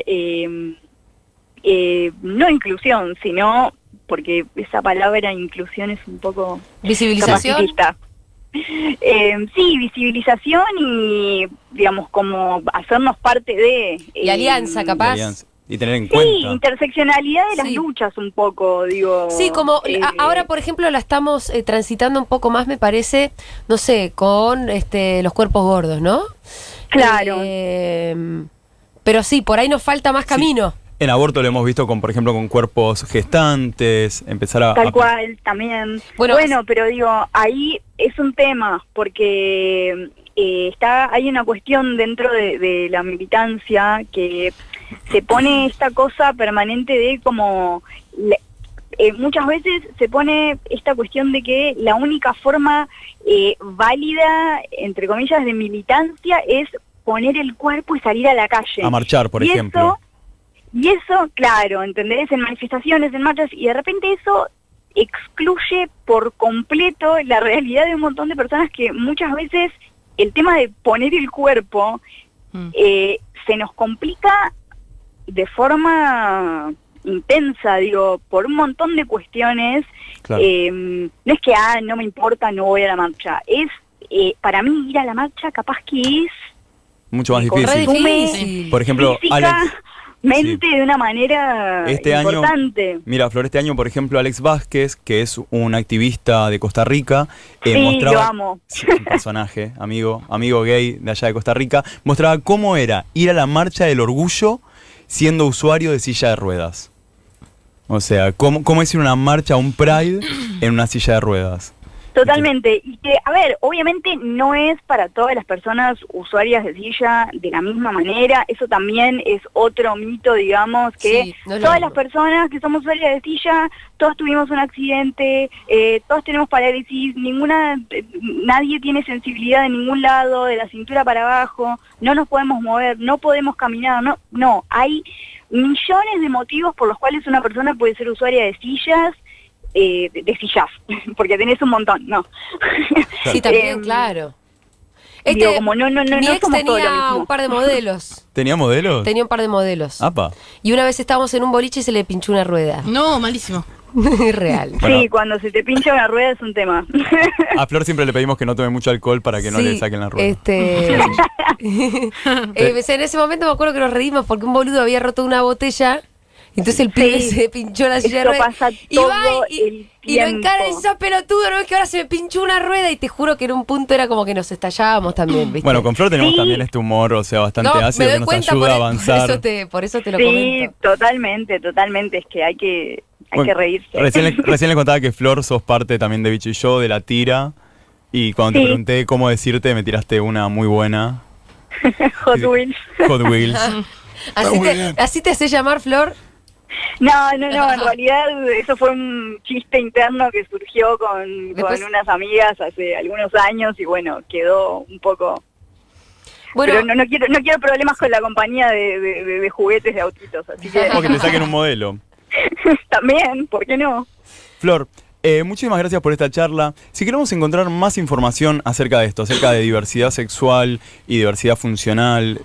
no inclusión, sino, porque esa palabra inclusión es un poco ¿visibilización? capacitista. Sí, visibilización y, digamos, como hacernos parte de... y alianza, capaz. Y tener en cuenta. Sí, interseccionalidad de las luchas un poco, digo. Sí, como ahora, por ejemplo, la estamos transitando un poco más, me parece, no sé, con los cuerpos gordos, ¿no? Claro. Pero sí, por ahí nos falta más camino. En aborto lo hemos visto, por ejemplo, con cuerpos gestantes, empezar a... Tal cual, también. Bueno, pero digo, ahí es un tema, porque hay una cuestión dentro de la militancia que se pone esta cosa permanente de como... muchas veces se pone esta cuestión de que la única forma válida, entre comillas, de militancia es poner el cuerpo y salir a la calle. A marchar, por ejemplo. Y eso, claro, ¿entendés? En manifestaciones, en marchas, y de repente eso excluye por completo la realidad de un montón de personas que muchas veces el tema de poner el cuerpo se nos complica de forma intensa, digo, por un montón de cuestiones. Claro. No es que, no me importa, no voy a la marcha. Es, para mí, ir a la marcha capaz que es... mucho más difícil. Difícil. Por ejemplo, física, mente de una manera importante. Año, mira, Flor, este año, por ejemplo, Alex Vázquez, que es un activista de Costa Rica, sí, mostraba, lo amo. Un personaje, amigo gay de allá de Costa Rica, mostraba cómo era ir a la marcha del orgullo siendo usuario de silla de ruedas. O sea, cómo es ir a una marcha, un Pride, en una silla de ruedas. Totalmente, y que, a ver, obviamente no es para todas las personas usuarias de silla de la misma manera, eso también es otro mito, digamos, que sí, no todas las personas que somos usuarias de silla, todas tuvimos un accidente, todos tenemos parálisis, nadie tiene sensibilidad de ningún lado, de la cintura para abajo, no nos podemos mover, no podemos caminar, no, hay millones de motivos por los cuales una persona puede ser usuaria de sillas, de sillas, porque tenés un montón, ¿no? Sí, también, claro. Digo, como no mi ex somos todos lo tenía mismo. un par de modelos. ¿Tenía modelos? Tenía un par de modelos. Apa. Y una vez estábamos en un boliche y se le pinchó una rueda. No, malísimo. Real. Bueno. Sí, cuando se te pincha una rueda es un tema. A Flor siempre le pedimos que no tome mucho alcohol para que no le saquen la rueda. En ese momento me acuerdo que nos reímos porque un boludo había roto una botella. Entonces el pibe se pinchó la silla de ruedas. Pasa Y va todo y el lo tiempo. encara y dice, pelotudo, no es que ahora se me pinchó una rueda. Y te juro que en un punto era como que nos estallábamos también, ¿viste? Bueno, con Flor tenemos también este humor, o sea, bastante ácido que nos ayuda a avanzar. Por eso te lo Sí, comento. totalmente, es que hay que reírse. Recién le contaba que Flor sos parte también de Bicho y Yo, de la tira. Y cuando te pregunté cómo decirte, me tiraste una muy buena. Hot Wheels. Hot Wheels. ¿Así te hace llamar, Flor? No, en realidad eso fue un chiste interno que surgió con unas amigas hace algunos años y bueno, quedó un poco... Bueno, pero no quiero problemas con la compañía de juguetes de autitos, así que... O que te saquen un modelo. También, ¿por qué no? Flor, muchísimas gracias por esta charla. Si queremos encontrar más información acerca de esto, acerca de diversidad sexual y diversidad funcional...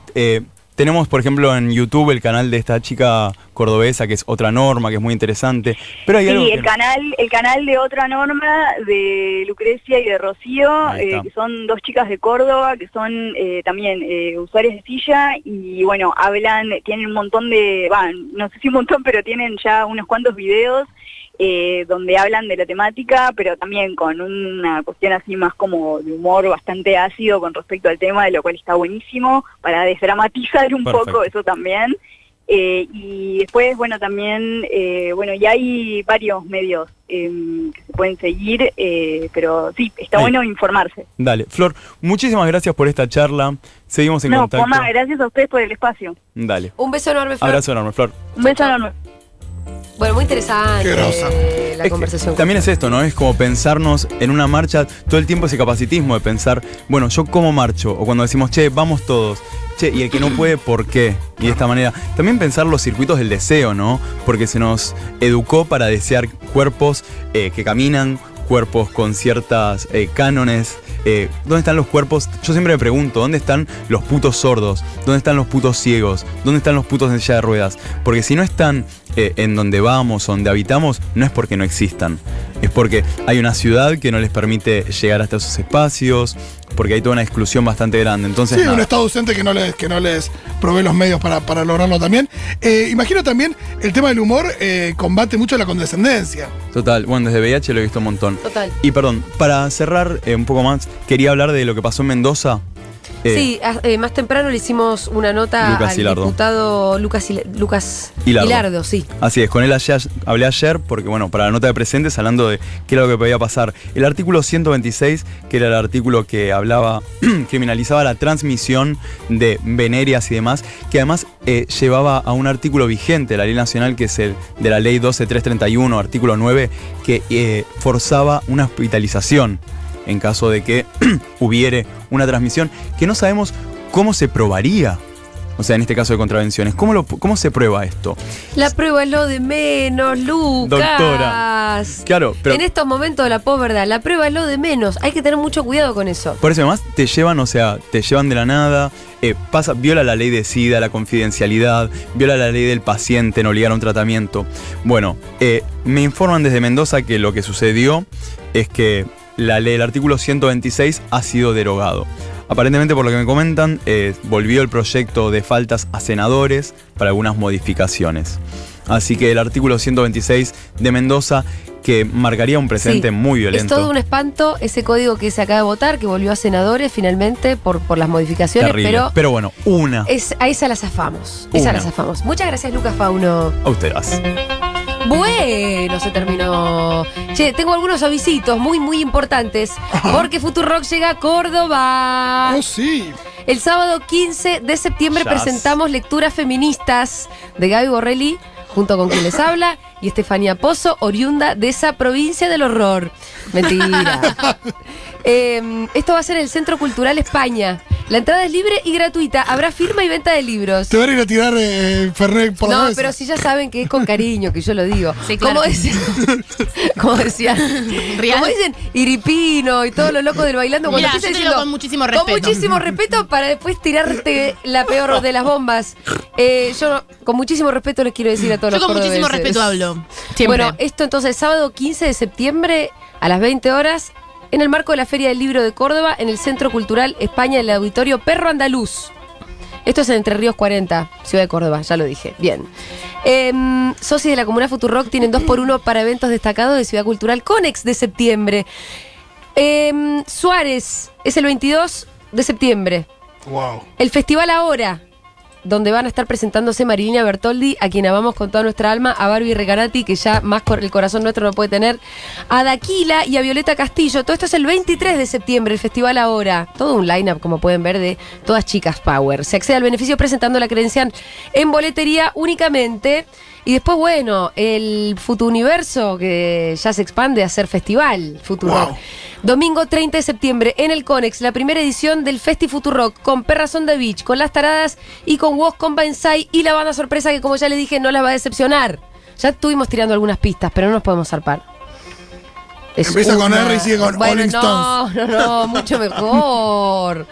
tenemos, por ejemplo, en YouTube el canal de esta chica cordobesa, que es Otra Norma, que es muy interesante. Pero hay algo el canal de Otra Norma, de Lucrecia y de Rocío, que son dos chicas de Córdoba, que son también usuarias de silla, y bueno, tienen un montón no sé si un montón, pero tienen ya unos cuantos videos, donde hablan de la temática, pero también con una cuestión así más como de humor bastante ácido con respecto al tema, de lo cual está buenísimo, para desdramatizar un poco eso también. Y después, bueno, también, ya hay varios medios que se pueden seguir, pero sí, está bueno informarse. Dale, Flor, muchísimas gracias por esta charla. Seguimos en contacto. No, gracias a ustedes por el espacio. Dale. Un beso enorme, Flor. Abrazo enorme, Flor. Un beso enorme. Bueno, muy interesante la conversación. También es esto, ¿no? Es como pensarnos en una marcha, todo el tiempo ese capacitismo de pensar, bueno, ¿yo cómo marcho? O cuando decimos, che, vamos todos. Che, y el que no puede, ¿por qué? Y de esta manera. También pensar los circuitos del deseo, ¿no? Porque se nos educó para desear cuerpos que caminan, cuerpos con ciertas cánones. ¿Dónde están los cuerpos? Yo siempre me pregunto, ¿dónde están los putos sordos? ¿Dónde están los putos ciegos? ¿Dónde están los putos en silla de ruedas? Porque si no están en donde vamos, donde habitamos, no es porque no existan. Es porque hay una ciudad que no les permite llegar hasta esos espacios, porque hay toda una exclusión bastante grande. Entonces, sí, un Estado ausente que no les provee los medios para lograrlo también. Imagino también el tema del humor combate mucho la condescendencia. Total, bueno, desde VIH lo he visto un montón. Total. Y perdón, para cerrar un poco más, quería hablar de lo que pasó en Mendoza. Sí, más temprano le hicimos una nota al diputado Lucas Hilardo, sí. Así es, con él hablé ayer porque, bueno, para la nota de presentes, hablando de qué era lo que podía pasar. El artículo 126, que era el artículo que criminalizaba la transmisión de venerias y demás, que además llevaba a un artículo vigente de la ley nacional, que es el de la ley 12331, artículo 9, que forzaba una hospitalización en caso de que hubiere una transmisión, que no sabemos cómo se probaría. O sea, en este caso de contravenciones, ¿cómo se prueba esto? La prueba es lo de menos, Lucas. Doctora. Claro, pero en estos momentos de la posverdad, la prueba es lo de menos. Hay que tener mucho cuidado con eso. Por eso además te llevan de la nada, viola la ley de SIDA, la confidencialidad, viola la ley del paciente en obligar a un tratamiento. Bueno, me informan desde Mendoza que lo que sucedió es que el artículo 126 ha sido derogado. Aparentemente, por lo que me comentan, volvió el proyecto de faltas a senadores para algunas modificaciones. Así que el artículo 126 de Mendoza, que marcaría un precedente muy violento. Es todo un espanto ese código que se acaba de votar, que volvió a senadores finalmente por las modificaciones, Terrible. Pero bueno, a esa la zafamos. Esa la zafamos. Muchas gracias, Lucas Fauno. A ustedes. Bueno, se terminó. Che, tengo algunos avisitos muy, muy importantes. Porque Futurock llega a Córdoba. Oh, sí. El sábado 15 de septiembre presentamos lecturas feministas de Gaby Borrelli, junto con quien les habla, y Estefanía Pozo, oriunda de esa provincia del horror. Mentira. Esto va a ser en el Centro Cultural España. La entrada es libre y gratuita. Habrá firma y venta de libros. Te van a ir a tirar Fernet por la No, mesa. pero si ya saben que es con cariño, que yo lo digo. Sí, claro. Como decían, ¿Real? como dicen Iripino y todos los locos del bailando. Mirá, Cuando yo te digo con muchísimo respeto. Con muchísimo respeto para después tirarte la peor de las bombas. Yo con muchísimo respeto les quiero decir a todos Yo los con muchísimo cordobeses. respeto hablo. Siempre. Bueno, esto entonces sábado 15 de septiembre a las 20 horas en el marco de la Feria del Libro de Córdoba en el Centro Cultural España, en el Auditorio Perro Andaluz. Esto es en Entre Ríos 40, Ciudad de Córdoba, ya lo dije. Bien. Socios de la Comuna Futurock tienen 2x1 para eventos destacados de Ciudad Cultural Conex de septiembre. Suárez es el 22 de septiembre. Wow. El Festival Ahora, donde van a estar presentándose Marilina Bertoldi, a quien amamos con toda nuestra alma, a Barbie Recanati, que ya más el corazón nuestro no puede tener, a Daquila y a Violeta Castillo. Todo esto es el 23 de septiembre, el Festival Ahora. Todo un line-up, como pueden ver, de todas chicas power. Se accede al beneficio presentando la credencial en boletería únicamente. Y después, bueno, el Futuniverso, que ya se expande a ser festival Futurock. Wow. Domingo 30 de septiembre en el Conex, la primera edición del Festi Futurock con Perras on the Beach, con Las Taradas y con Woz con Banzai y la banda sorpresa que, como ya les dije, no las va a decepcionar. Ya estuvimos tirando algunas pistas, pero no nos podemos zarpar. Empieza con R y sigue con Rolling Stones. No, mucho mejor.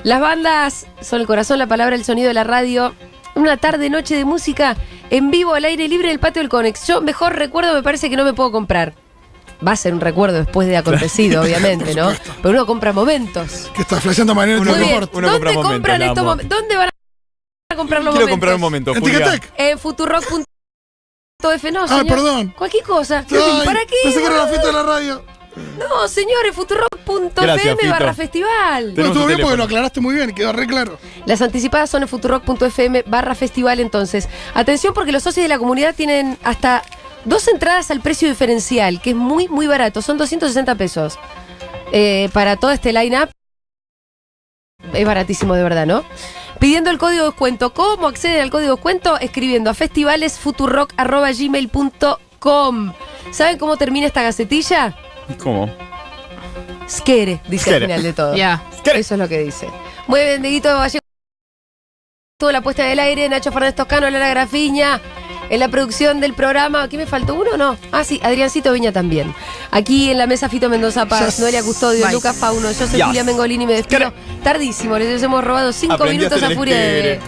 Las bandas son el corazón, la palabra, el sonido de la radio. Una tarde, noche de música en vivo al aire libre en el patio del Conex. Yo mejor recuerdo me parece que no me puedo comprar. Va a ser un recuerdo después de acontecido, obviamente, ¿no? Pero uno compra momentos. Que está flasheando manera Muy bien. uno ¿Dónde compra momentos, compran la estos amo. momentos? ¿Dónde van a comprar los Quiero momentos? comprar un momento, En Julia. Ticketek. En futurock.f, no, señor. Perdón. Cualquier cosa. Ay, ¿Para qué? Pensé que era la boludo? fiesta de la radio. No, señor, en Gracias, Fito. futurock.fm/festival. No, estuvo bien teléfono. porque lo aclaraste muy bien, quedó re claro. Las anticipadas son en futurock.fm/festival. Entonces, atención, porque los socios de la comunidad tienen hasta 2 entradas al precio diferencial, que es muy, muy barato. Son 260 pesos. Para todo este line-up. Es baratísimo, de verdad, ¿no? Pidiendo el código de descuento. ¿Cómo acceden al código de descuento? Escribiendo a festivalesfuturock@gmail.com. ¿Saben cómo termina esta gacetilla? ¿Cómo? Skere, dice Skere. al final de todo. Ya. Eso es lo que dice. Muy bien, Dieguito Vallejo. Tuvo la puesta del aire, Nacho Fernández Toscano, Lara Grafiña. En la producción del programa, ¿aquí me faltó uno o no? Ah, sí, Adriancito Viña también. Aquí en la mesa Fito Mendoza Paz, Yes. Noelia Custodio, Bye. Lucas Fauno, yo soy Yes. Julia Mengolini, me despido. Tardísimo, les hemos robado 5 Aprendí a minutos a hacer furia de...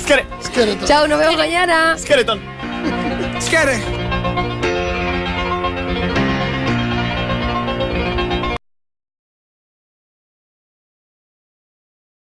Skere. Chao, nos vemos mañana. Skeleton. Skere.